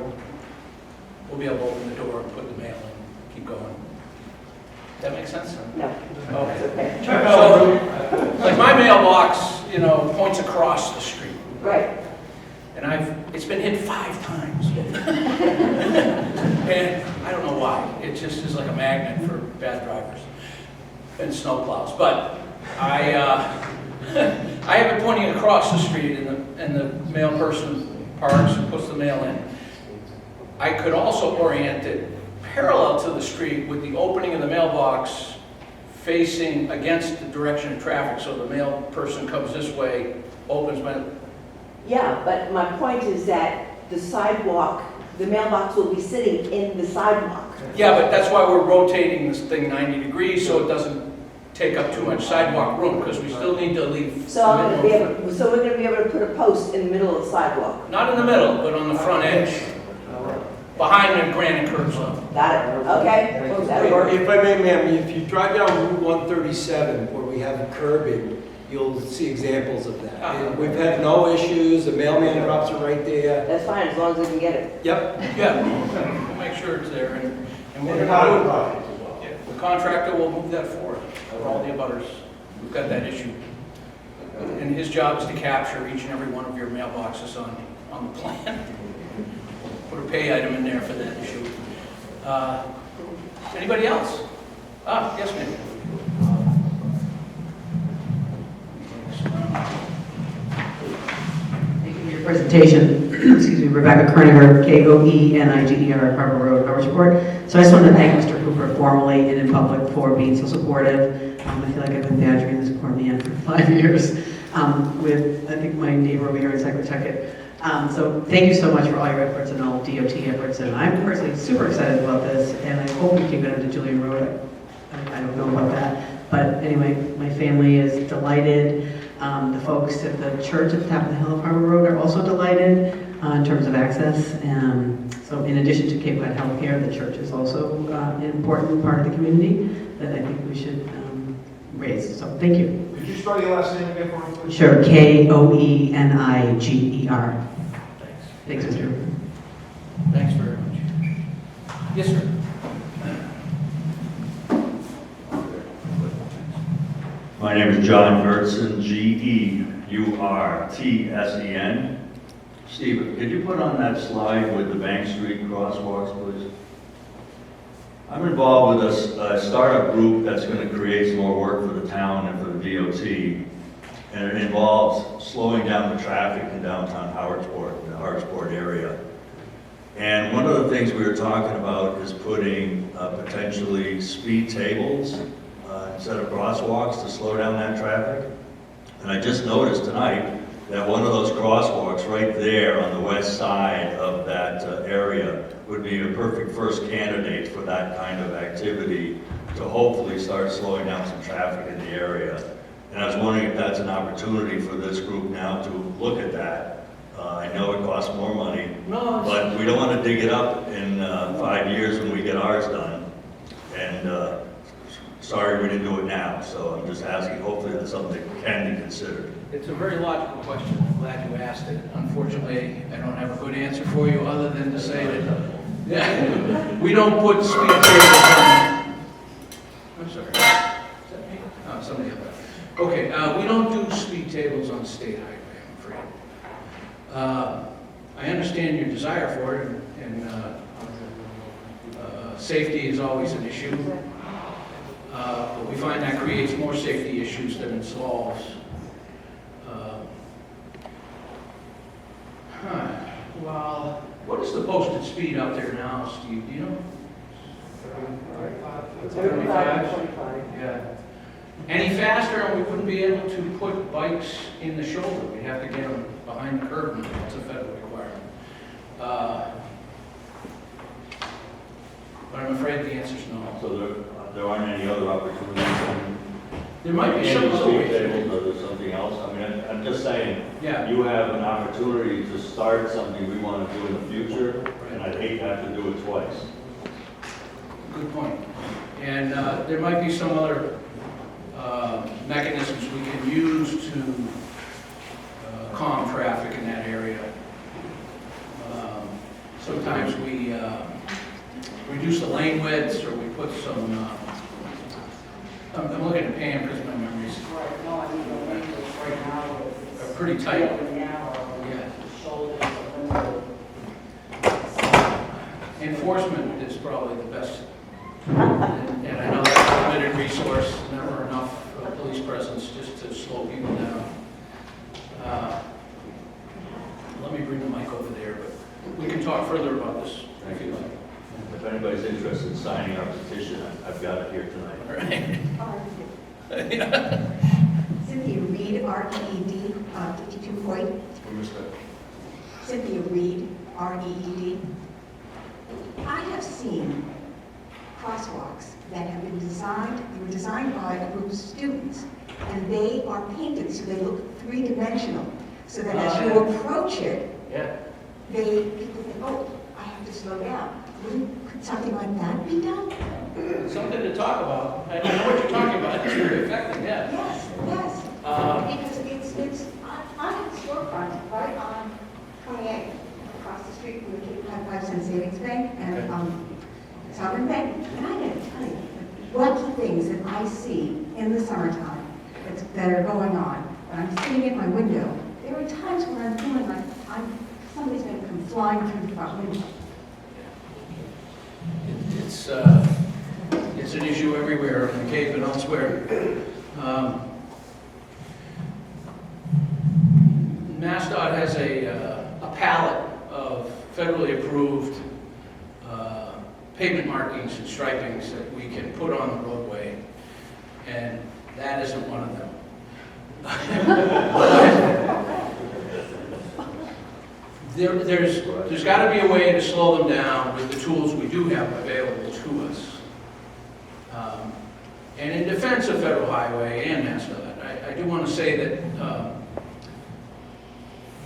will be able to open the door and put the mail in, keep going. That make sense? No, Okay. okay. So, like my mailbox, points across the street. Right, And it's been hit 5 times. And I don't know why. It just is like a magnet for bad drivers and snowplows. But I have it pointing across the street, and the mail person parks and puts the mail in. I could also orient it parallel to the street with the opening of the mailbox facing against the direction of traffic. So the mail person comes this way, opens my... yeah, but my point is that the sidewalk, the mailbox will be sitting in the sidewalk. Yeah, but that's why we're rotating this thing 90 degrees so it doesn't take up too much sidewalk room, because we still need to leave. So we're going to be able to put a post in the middle of the sidewalk. Not in the middle, but on the front edge. behind the granite curb zone. Got it, okay, that'll work. If I may, ma'am, if you drive down Route 137 where we have curbing, you'll see examples of that. And we've had no issues, the mailman drops it right there. That's fine, as long as they can get it. Yep. Yeah, we'll make sure it's there, and we're And part of the gonna project as well. do it. The contractor will move that forward for all the abutters. We've got that issue. And his job is to capture each and every one of your mailboxes on the plan. Put a pay item in there for that issue. Anybody else? Yes, ma'am. Thank you for your presentation. Excuse me, Rebecca Kerniger, Koeniger, Harbor Road, Howardsport. So I just want to thank Mr. Cooper formally and in public for being so supportive. I feel like I've been badgering this poor man for 5 years with, I think, my neighbor over here in Saquatucket. So thank you so much for all your efforts and all DOT efforts. And I'm personally super excited about this, and I hope we can get into Julian Road. I don't know about that. But anyway, my family is delighted. The folks at the church at the top of the hill of Harbor Road are also delighted in terms of access. So in addition to Cape Cod Healthcare, the church is also an important part of the community that I think we should raise. So thank you. Could you spell your last name again for me, please? Sure, Koeniger. Thanks, Mr. Cooper. Thanks very much. Yes, sir. My name is John Gertsen, Geurtsen. Steve, could you put on that slide with the Bank Street crosswalks, please? I'm involved with a startup group that's going to create some more work for the town and for the DOT, and it involves slowing down the traffic in downtown Howardsport, the Howardsport area. And one of the things we were talking about is putting potentially speed tables instead of crosswalks to slow down that traffic. And I just noticed tonight that one of those crosswalks right there on the west side of that area would be a perfect first candidate for that kind of activity to hopefully start slowing down some traffic in the area. And I was wondering if that's an opportunity for this group now to look at that. I know it costs more money, but we don't want to dig it up in 5 years when we get ours done. And sorry we didn't do it now, so I'm just asking, hopefully that's something that can be considered. It's a very logical question. I'm glad you asked it. Unfortunately, I don't have a good answer for you other than to say that we don't put speed tables on. I'm sorry. Is that me? Oh, somebody else. Okay, we don't do speed tables on State Highway, I'm afraid. I understand your desire for it, and safety is always an issue. But we find that creates more safety issues than it solves. Well, what is the posted speed out there now, Steve? Do you know? 35. Yeah. Any faster, and we wouldn't be able to put bikes in the shoulder. We'd have to get them behind the curb. That's a federal requirement. But I'm afraid the answer is no. So there aren't any other opportunities? There might be some other speed ways. tables, or there's something else? I mean, I'm just saying, Yeah. you have an opportunity to start something we want to do in the future, and I'd hate to have to do it twice. Good point. And there might be some other mechanisms we can use to calm traffic in that area. Sometimes we reduce the lane widths, or we put some, I'm looking at Pam because my memories Right, no, I mean, the language right now is. are pretty tight. Really narrow, Yeah. the shoulders are limited. Enforcement is probably the best. And I know that's a limited resource, never enough police presence just to slow people down. Let me bring the mic over there, but we can talk further about this if you like. If anybody's interested in signing our petition, I've got it here tonight. All right. Cynthia Reed, R-E-E-D, 52 Hoyt. Cynthia Reed, R-E-E-D. I have seen crosswalks that have been designed, they were designed by a group of students, and they are painted so they look three-dimensional, so that as you approach it, Yeah. people think, oh, I have to slow down. Could something like that be done? Something to talk about. I know what you're talking about. It's very effective, yeah. Yes, yes. Because it's, I have a storefront right on 28, across the street from the Cape Cod 5 Cent Savings Bank and Sovereign Bank. And I gotta tell you, what things that I see in the summertime that are going on. When I'm sitting at my window, there are times when I'm feeling like somebody's going to come flying through the front window. It's an issue everywhere in the Cape and elsewhere. MassDOT has a palette of federally approved pavement markings and stripings that we can put on the roadway, and that isn't one of them. There's got to be a way to slow them down with the tools we do have available to us. And in defense of Federal Highway and MassDOT, I do want to say that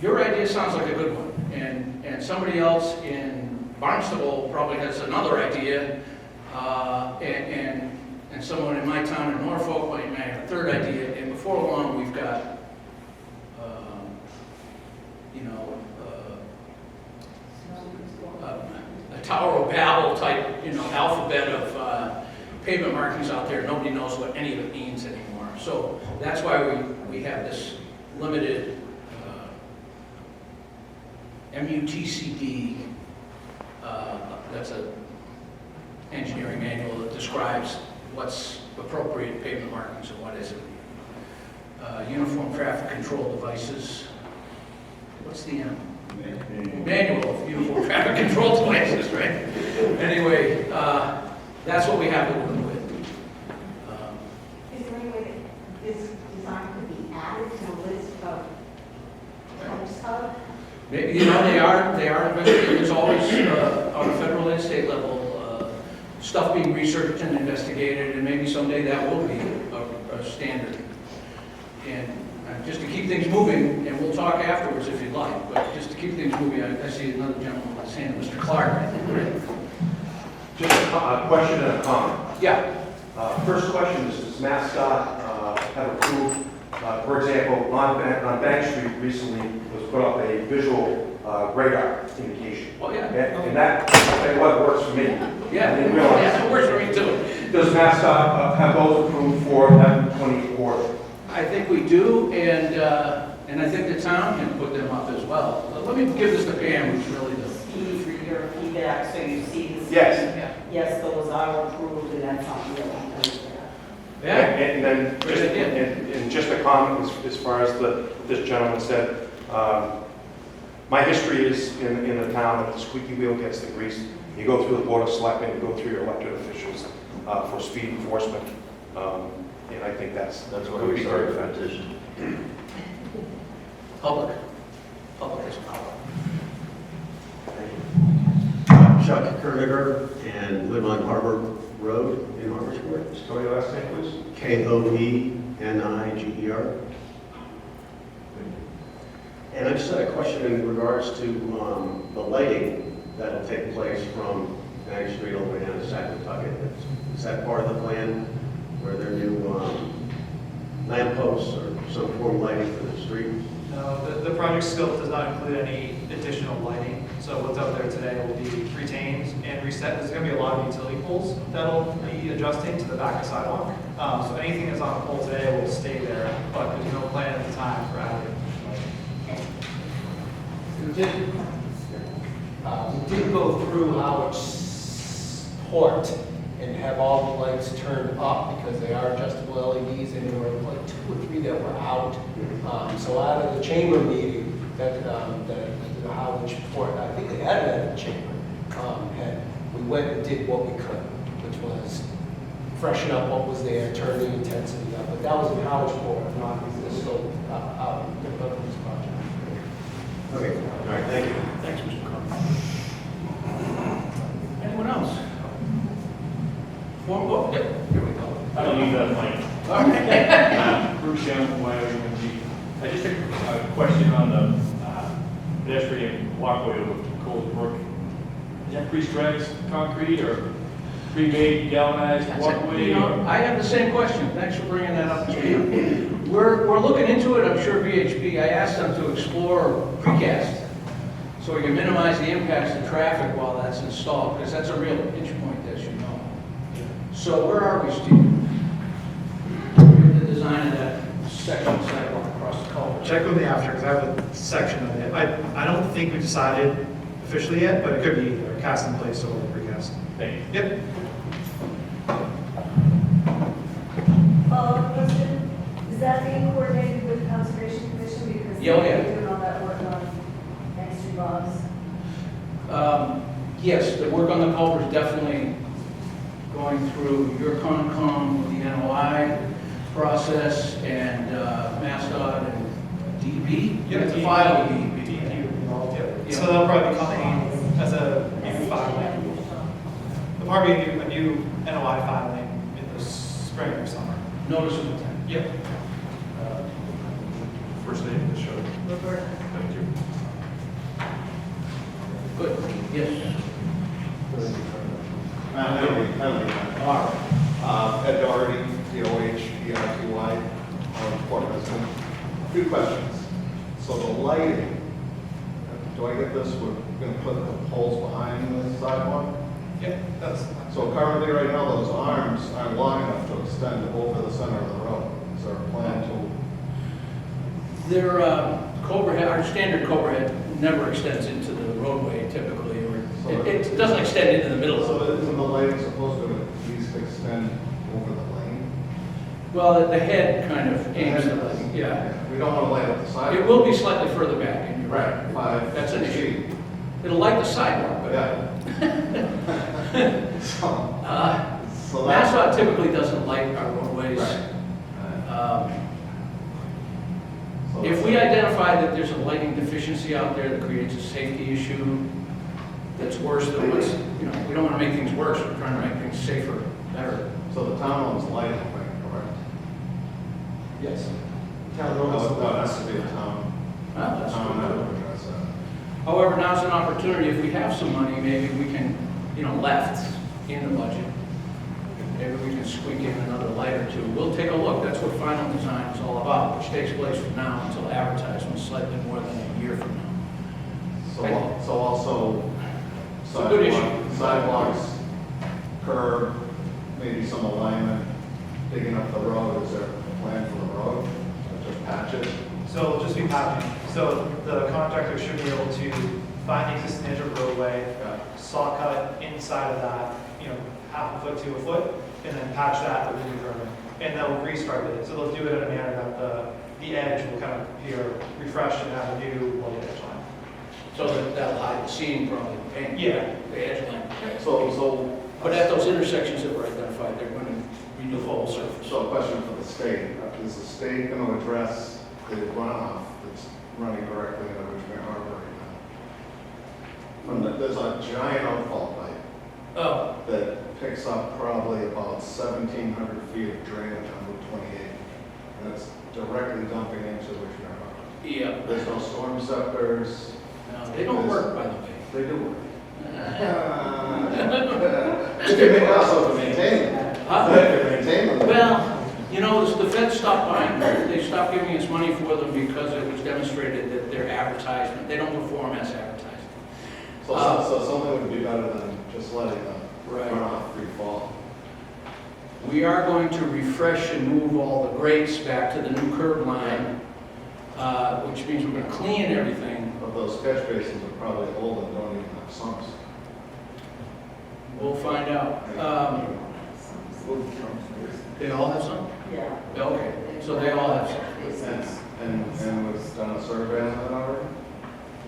your idea sounds like a good one, and somebody else in Barnstable probably has another idea, and someone in my town in Norfolk might have a third idea, and before long we've got, a Tower of Babel type, alphabet of pavement markings out there. Nobody knows what any of it means anymore. So that's why we have this limited MUTCD. That's an engineering manual that describes what's appropriate pavement markings and what isn't. Uniform traffic control devices. What's the M? Manual of uniform traffic control devices, right? Anyway, that's what we have to work with. Is there any way that this design could be added to the list of types of? Maybe, they are investigating. There's always, on a federal and state level, stuff being researched and investigated, and maybe someday that will be a standard. And just to keep things moving, and we'll talk afterwards if you'd like, but just to keep things moving, I see another gentleman with his hand, Mr. Clark, I think, right? Just a question and a comment. Yeah. First question is, does MassDOT have approved, for example, on Bank Street recently was put up a visual radar indication. Oh, yeah. And that, I'll tell you what, works for me. Yeah, I didn't realize. yeah, it works for me too. Does MassDOT have those approved for M24? I think we do, and I think the town can put them up as well. Let me give this to Pam, who's really the... Steve, for your feedback, so you see this. Yes. Yes, those are approved, and that's not really. Yeah. And then, just a comment as far as this gentleman said, my history is in the town that the squeaky wheel gets the grease. You go through the Board of Selectmen, you go through your elected officials for speed enforcement. And I think that's why we started a petition. Public is power. Chuck Kerniger, and live on Harbor Road in Harborsport. Spell your last name, please. Koeniger. And I just had a question in regards to the lighting that'll take place from Bank Street all the way down to Saquatucket. Is that part of the plan, where there are new lamp posts or some form of lighting for the street? No, the project scope does not include any additional lighting. So what's out there today will be retained and reset. There's going to be a lot of utility poles that'll be adjusting to the back of the sidewalk. So anything that's on the pole today will stay there, but there's no plan at the time for adding. We did go through Howard's port and have all the lights turned up because they are adjustable LEDs, and there were like 2 or 3 that were out. So out of the chamber meeting that the Howard's port, I think they had it at the chamber, we went and did what we could, which was freshen up what was there, turn the intensity up. But that was in Howard's port, not the scope out in the this project. Okay, all right, thank you. Thanks, Mr. Carter. Anyone else? Here we go. I don't need that mic. All right. Bruce Young from Wyoming. I just have a question on the pedestrian walkway over Coles Brook. that pre-stressed concrete or pre-made galvanized walkway? You know, I have the same question. Thanks for bringing that up, Steve. We're looking into it. I'm sure VHB, I asked them to explore precast so we can minimize the impacts to traffic while that's installed, because that's a real pinch point, as you know. So where are we, Steve? The design of that section of sidewalk across the culvert. Check with me after, because I have a section of it. I don't think we decided officially yet, but it could be either cast in place or precast. Thank you. Yep. Follow-up question, is that being coordinated with the Conservation Commission because Yeah, oh, yeah. they're doing all that work on Main Street logs? Yes, the work on the culvert is definitely going through your Concom with the NOI process and MassDOT and DEP. You have to file with DEP. involved, yep. Yeah. So they'll probably be coming as a new filing. There'll probably be a new NOI filing in the spring or summer. Notice of intent. Yep. First name of the show. Roberta. Thank you. Good, yes. Ed Doherty, D-O-H-E-R-T-Y, Port President. A few questions. So the lighting, do I get this, we're going to put the poles behind the sidewalk? Yep, that's, So currently, right now, those arms aren't long enough to extend over the center of the road. Is there a plan to? Their Cobra head, our standard Cobra head never extends into the roadway typically, or it doesn't extend into the middle. So isn't the lighting supposed to at least extend over the lane? Well, the head kind of aims the light, yeah. We don't want to light up the sidewalk. It will be slightly further back, and you're right. Five. That's an issue. It'll light the sidewalk, but. Yeah. So MassDOT typically doesn't light our roadways. If we identify that there's a lighting deficiency out there that creates a safety issue that's worse than what's, you know, we don't want to make things worse, we're trying to make things safer, better. So the town owns lighting, correct? Yes. Town owns. That has to be the town. Well, that's Town true. would address that. However, now's an opportunity, if we have some money, maybe we can, you know, left in the budget. Maybe we can squeak in another light or two. We'll take a look. That's what final design is all about, which takes place from now until advertisement, slightly more than a year from now. So also It's a good issue. sidewalks, curb, maybe some alignment, digging up the road. Is there a plan for the road? Or just patch it? so it'll just be patching. So the contractor should be able to find the existing edge of roadway, saw cut inside of that, you know, half a foot to a foot, and then patch that with the new curving. And they'll restripe it. So they'll do it in a manner that the edge will kind of appear refreshed and have a new light edge line. So that'll hide the seam probably, the paint. Yeah. The edge line. So. But at those intersections that were identified, they're going to renew the whole surface. So a question for the state. Is the state going to address the runoff that's running directly into Richmond Harbor right now? There's a giant outfall pipe Oh, that picks up probably about 1,700 feet of drainage on Route 28. And it's directly dumping into Richmond Harbor. yeah. There's no storm scepters. No, they don't work, by the way. They do work. If you make also to maintain them. If you maintain them. Well, you know, the Fed stopped buying them. They stopped giving us money for them because it was demonstrated that their advertisement, they don't perform as advertised. So something would be better than just letting them Right. run off free fall. We are going to refresh and move all the grates back to the new curb line, which means we're going to clean everything. But those catch basins are probably old and don't even have sumps. We'll find out. They all have some? Yeah. Okay, so they all have some. And was done a survey on that already?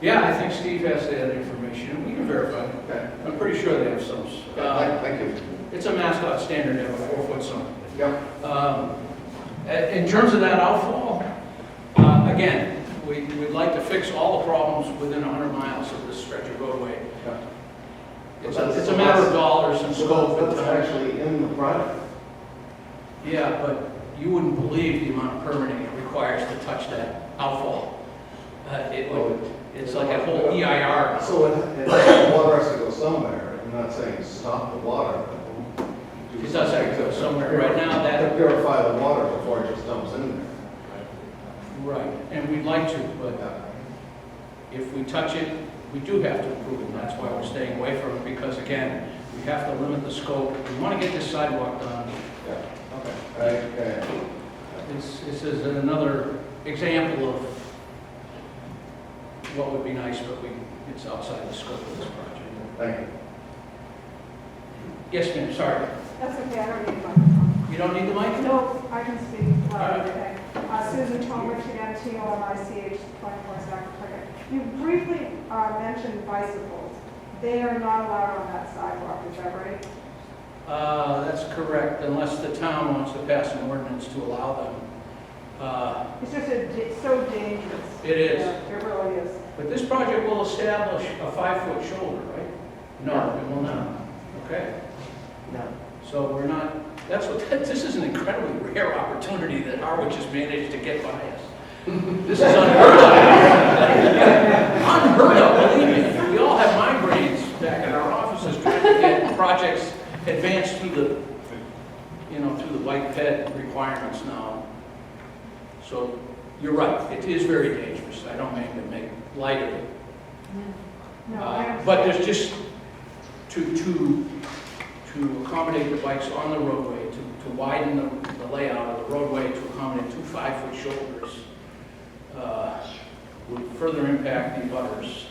Yeah, I think Steve has that information. We can verify. Okay. I'm pretty sure they have some. Thank you. It's a MassDOT standard to have a 4-foot sump. Yep. In terms of that outfall, again, we'd like to fix all the problems within 100 miles of this stretch of roadway. It's a matter of dollars and scope. That's actually in the project. Yeah, but you wouldn't believe the amount of permitting it requires to touch that outfall. It's like a whole EIR. So the water has to go somewhere. I'm not saying stop the water. It does have to go somewhere. Right now, that. To purify the water before it just dumps in there. Right, and we'd like to, but if we touch it, we do have to approve it. And that's why we're staying away from it, because again, we have to limit the scope. We want to get this sidewalk done. Yeah, okay. Okay. This is another example of what would be nice, but it's outside the scope of this project. Thank you. Yes, ma'am, sorry. That's okay, I don't need a microphone. You don't need the mic? No, I can speak. All right. Okay. Susan Tomich, again, TOMICH, 24 Saquatucket. You briefly mentioned bicycles. They are not allowed on that sidewalk, is that right? That's correct, unless the town wants to pass an ordinance to allow them. It's just it's so dangerous. It is. Yeah, it really is. But this project will establish a 5-foot shoulder, right? No, it will not. Okay. No. So we're not, this is an incredibly rare opportunity that Harwich has managed to get by us. This is unheard of. Unheard of, believe me. We all have migraines back in our offices trying to get projects advanced through the white ped requirements now. So you're right, it is very dangerous. I don't mean to make light of it. No, I understand. But there's just to accommodate the bikes on the roadway, to widen the layout of the roadway to accommodate 2 5-foot shoulders would further impact the butters.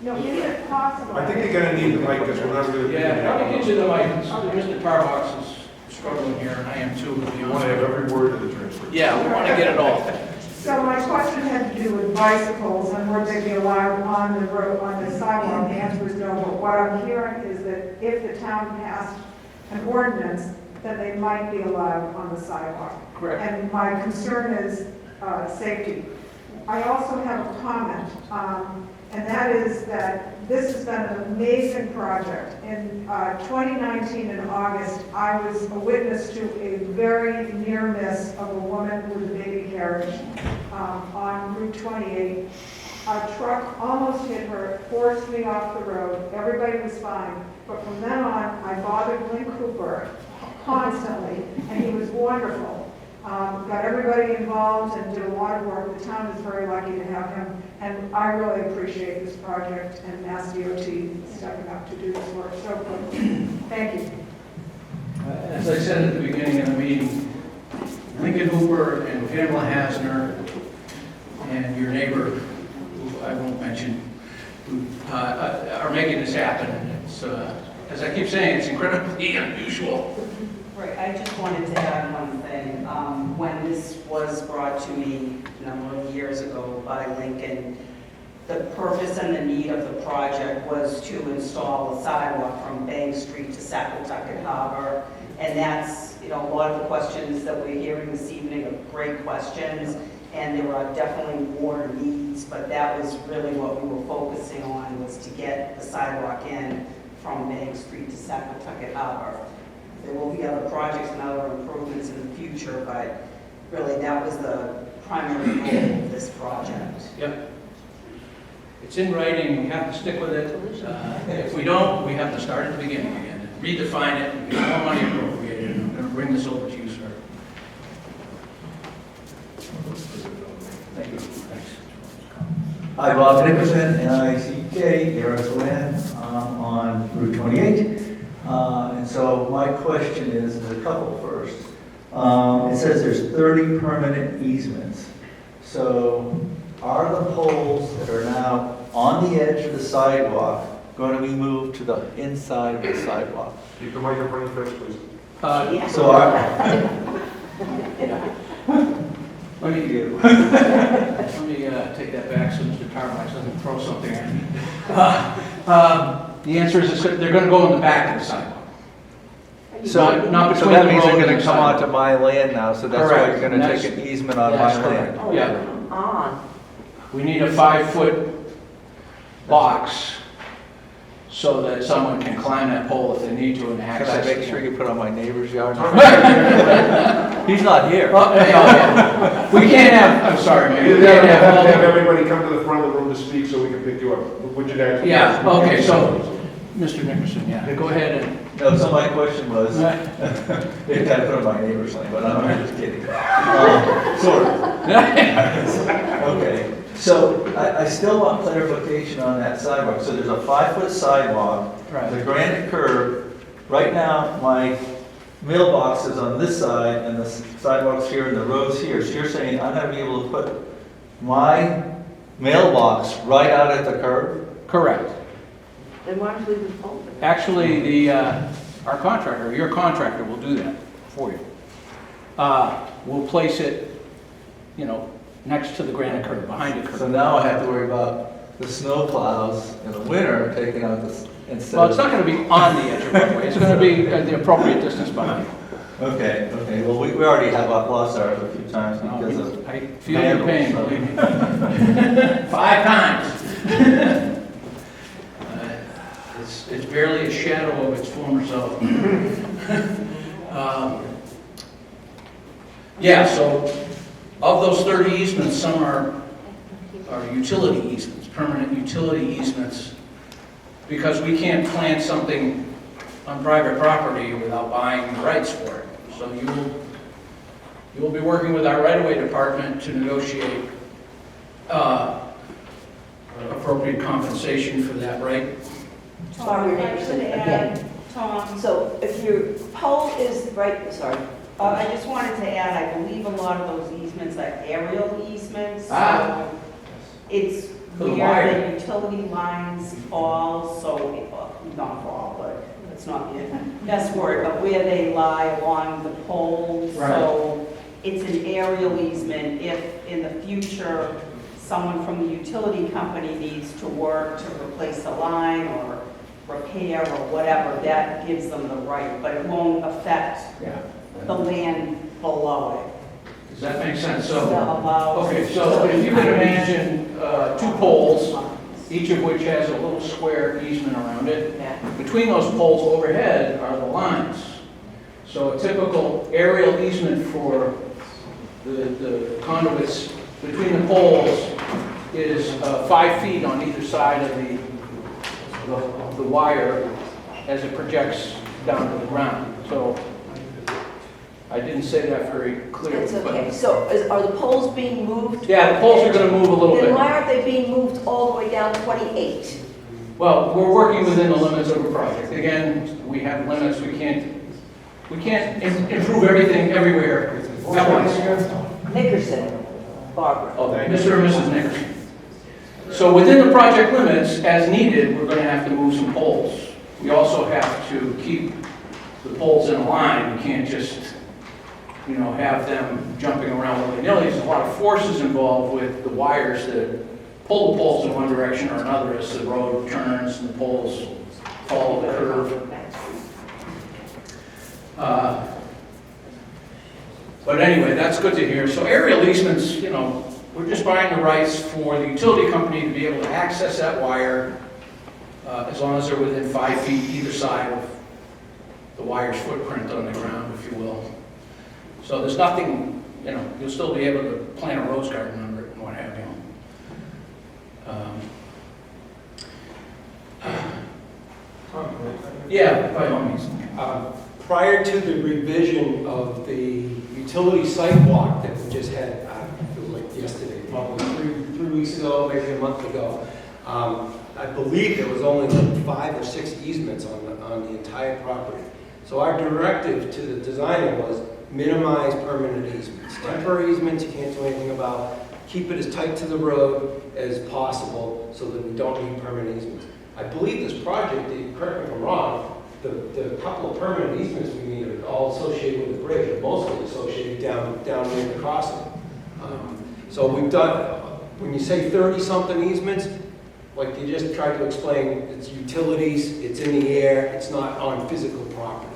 No, is it possible? I think you're gonna need the mic because we're not really. Yeah, probably get you the mic. Mr. Tarbox is struggling here, and I am too, to be honest. You want to have every word of the transfer. Yeah, we want to get it all. So my question had to do with bicycles and would they be allowed on the road, on the sidewalk? The answer is no, but what I'm hearing is that if the town passed an ordinance, then they might be allowed on the sidewalk. Correct. And my concern is safety. I also have a comment, and that is that this has been an amazing project. In 2019, in August, I was a witness to a very near miss of a woman with a baby carriage on Route 28. A truck almost hit her, forced me off the road. Everybody was fine. But from then on, I bothered Lynn Cooper constantly, and he was wonderful. Got everybody involved and did a lot of work. The town is very lucky to have him, and I really appreciate this project and Mass DOT stepping up to do this work. So good. Thank you. As I said at the beginning of the meeting, Lincoln Hooper and Pamela Hasner and your neighbor, who I won't mention, who are making this happen. It's, as I keep saying, it's incredibly unusual. Right, I just wanted to add one thing. When this was brought to me a number of years ago by Lincoln, the purpose and the need of the project was to install a sidewalk from Bank Street to Saquatucket Harbor. And that's, a lot of the questions that we're hearing this evening are great questions. And there are definitely more needs, but that was really what we were focusing on, was to get the sidewalk in from Bank Street to Saquatucket Harbor. There will be other projects and other improvements in the future, but really that was the primary goal of this project. Yep. It's in writing, we have to stick with it. If we don't, we have to start at the beginning again, and redefine it, and get more money appropriated, and I'm going to bring this over to you, sir. Thank you. Thanks. Hi, Bob Nickerson, NICK, Arizona, on Route 28. And so my question is a couple first. It says there's 30 permanent easements. So are the poles that are now on the edge of the sidewalk going to be moved to the inside of the sidewalk? Keep the microphone fixed, please. So are... Let me take that back so Mr. Tarbox doesn't throw something at me. The answer is they're going to go in the back of the sidewalk. So, not so between that the means road they're and going the to come sidewalk. onto my land now, so that's why Correct. you're going to That's- take an easement on my that's land. correct. Yeah. On. We need a 5-foot box so that someone can climb that pole if they need to and Can access I it. make sure you put on my neighbor's yard? He's not here. We can't have, I'm sorry, man. You We can't have have everybody come to the front of the room to speak so we can pick you up. Would you next? Yeah, okay, so, Mr. Nickerson, yeah, go ahead and. No, so my question was, they kind of put on my neighbor's name, but I'm just kidding. Sort of. Okay, so I still want clarification on that sidewalk. So there's a 5-foot sidewalk, Right. the granite curb. Right now, my mailbox is on this side and the sidewalk's here and the road's here. So you're saying I'm gonna be able to put my mailbox right out at the curb? Correct. Then why don't we leave it open? Actually, our contractor, your contractor will do that for you. We'll place it, next to the granite curb, behind the curb. So now I have to worry about the snow plows in the winter taking out this instead Well, of... it's not gonna be on the edge of the roadway, it's gonna be at the appropriate distance behind. Okay, well, we already have lost ours a few times because of... I feel your pain, vandals. believe me. 5 times. It's barely a shadow of its former self. Yeah, so of those 30 easements, some are utility easements, permanent utility easements, because we can't plant something on private property without buying the rights for it. So you will be working with our right-of-way department to negotiate appropriate compensation for that right. Tom, If I could add, Tom, So if your pole is right, sorry. I just wanted to add, I believe a lot of those easements are aerial easements. Ah. So it's For the where wire. the utility lines fall, not fall, but it's not the best word, but where they lie along the poles. Right. So it's an aerial easement if in the future, someone from the utility company needs to work to replace a line or repair or whatever, that gives them the right, but it won't affect the land below it. Does that make sense? So So, allow- okay, so if you can imagine 2 poles, each of which has a little square easement around it. Between those poles overhead are the lines. So a typical aerial easement for the conduits between the poles is 5 feet on either side of the wire as it projects down to the ground. So I didn't say that very clearly. It's but- okay. So are the poles being moved? Yeah, the poles are going to move a little Then bit. why aren't they being moved all the way down 28? Well, we're working within the limits of the project. Again, we have limits. We can't improve everything everywhere at once. Nickerson, Barbara. Oh, Mr. and Mrs. Nickerson. So within the project limits, as needed, we're going to have to move some poles. We also have to keep the poles in a line. We can't just, have them jumping around willy-nilly. There's a lot of forces involved with the wires that pull the poles in one direction or another as the road turns and the poles follow the curve. But anyway, that's good to hear. So aerial easements, we're just buying the rights for the utility company to be able to access that wire as long as they're within 5 feet either side of the wire's footprint on the ground, if you will. So there's nothing, you'll still be able to plant a rose garden under it and what have you. Yeah, by all means. Prior to the revision of the utility sidewalk that we just had, it was like yesterday, probably three weeks ago, maybe a month ago, I believe there was only like 5 or 6 easements on the entire property. So our directive to the designer was minimize permanent easements. Temporary easements you can't do anything about. Keep it as tight to the road as possible so that we don't need permanent easements. I believe this project, correct me if I'm wrong, the couple of permanent easements we need are all associated with the bridge, or mostly associated down near the crossing. So we've done, when you say 30-something easements, like you just tried to explain, it's utilities, it's in the air, it's not on physical property.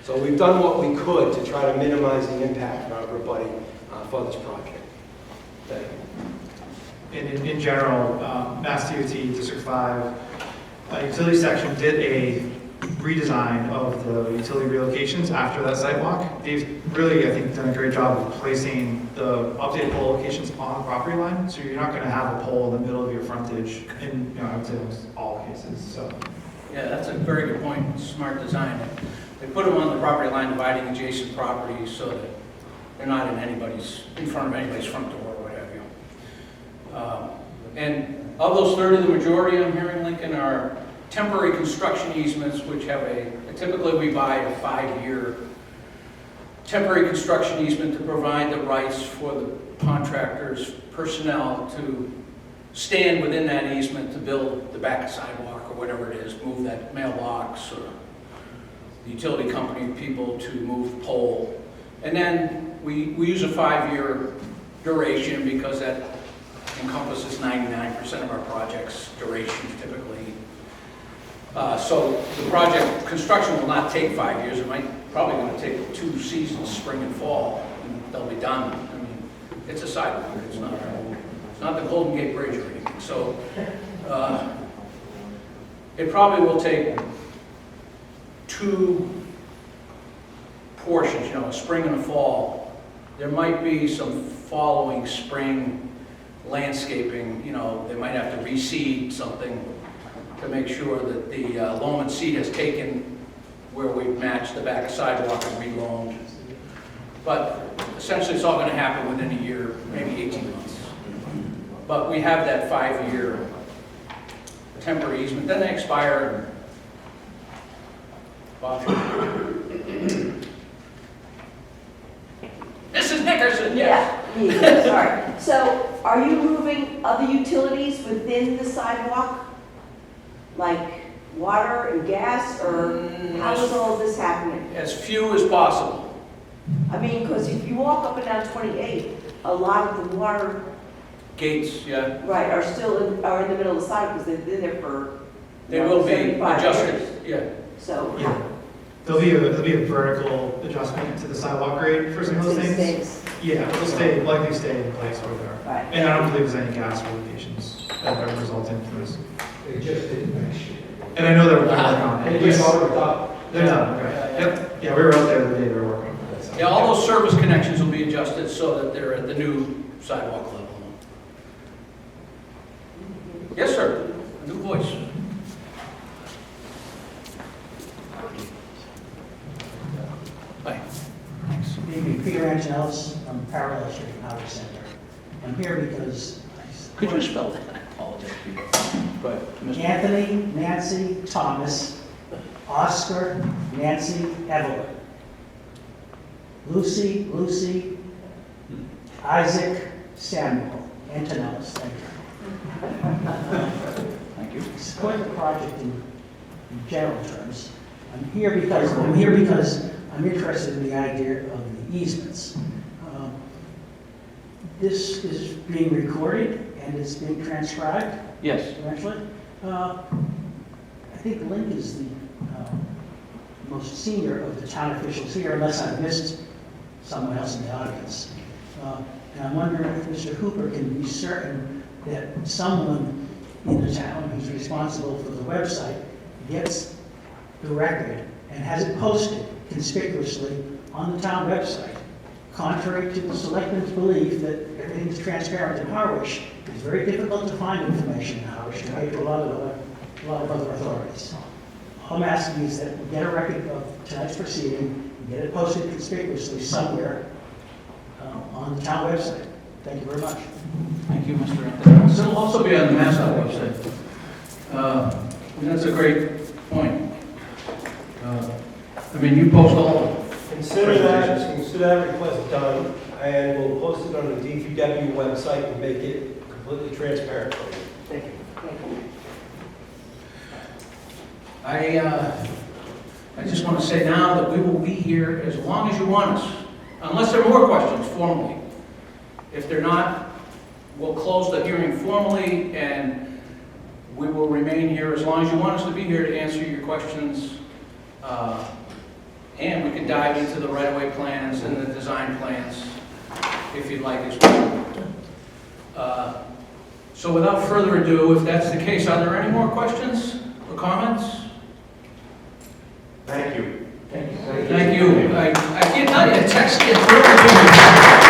So we've done what we could to try to minimize the impact on everybody for this project. Thank you. And in general, Mass DOT District 5 utility section did a redesign of the utility relocations after that sidewalk. They've really, I think, done a great job of placing the updated pole locations on the property line, so you're not gonna have a pole in the middle of your frontage in, you know, I would say almost all cases, so. Yeah, that's a very good point, smart design. They put them on the property line dividing adjacent properties so that they're not in front of anybody's front door or what have you. And of those 30, the majority I'm hearing, Lincoln, are temporary construction easements, which have typically we buy a 5-year temporary construction easement to provide the rights for the contractor's personnel to stand within that easement to build the back sidewalk or whatever it is, move that mailbox, or the utility company people to move the pole. And then we use a 5-year duration because that encompasses 99% of our project's duration typically. So the project construction will not take 5 years. It might probably going to take 2 seasons, spring and fall, and they'll be done. I mean, it's a sidewalk. It's not the Golden Gate Bridge or anything. So it probably will take 2 portions, you know, a spring and a fall. There might be some following spring landscaping, you know, they might have to reseed something to make sure that the loam and seed has taken where we've matched the back sidewalk and re-loamed. But essentially it's all going to happen within a year, maybe 18 months. But we have that 5-year temporary easement, then they expire. Mrs. Nickerson, yes. Yeah, sorry. So are you moving other utilities within the sidewalk? Like water and gas, or how is all this happening? As few as possible. I mean, because if you walk up and down 28, a lot of the water Gates, yeah. right, are in the middle of the sidewalk because they've been there for They will be 75 adjusted, years. yeah. So Yeah. There'll be a vertical adjustment to the sidewalk grade for some of those things. Yeah, they'll likely stay in place where they are. Right. And I don't believe there's any gas relocations that are resulting from this. They just did next year. And I know they're working on it. They just already done. They're done, okay. Yep, yeah, we were out there the day they were working on it. Yeah, all those service connections will be adjusted so that they're at the new sidewalk level. Yes, sir. A new voice. Hi. Thanks. Good evening, Peter Angelos from Parallel Street, Howard Center. I'm here because Could you spell that? I apologize. Go ahead. Mr. Anthony, Nancy, Thomas, Oscar, Nancy, Evelyn, Lucy, Isaac, Samuel, Antonellis. Thank you. Thank you. Support the project in general terms. I'm here because I'm interested in the idea of the easements. This is being recorded and it's being transcribed. Yes. Eventually. I think Link is the most senior of the town officials here, unless I've missed someone else in the audience. And I'm wondering if Mr. Hooper can be certain that someone in the town who's responsible for the website gets the record and has it posted conspicuously on the town website. Contrary to the selectmen's belief that everything's transparent in Harwich, it's very difficult to find information in Harwich compared to a lot of other authorities. All I'm asking is that we get a record of tonight's proceeding and get it posted conspicuously somewhere on the town website. Thank you very much. Thank you, Mr. Anthony. It'll also be on the MassDOT website. And that's a great point. I mean, you post all Consider that request done, and we'll post it on the DPW website and make it completely transparent for you. Thank you. I just want to say now that we will be here as long as you want us, unless there are more questions formally. If they're not, we'll close the hearing formally, and we will remain here as long as you want us to be here to answer your questions. And we can dive into the right-of-way plans and the design plans if you'd like as well. So without further ado, if that's the case, are there any more questions or comments? Thank you. Thank you. I can't tell you, it's actually a thrill to be here.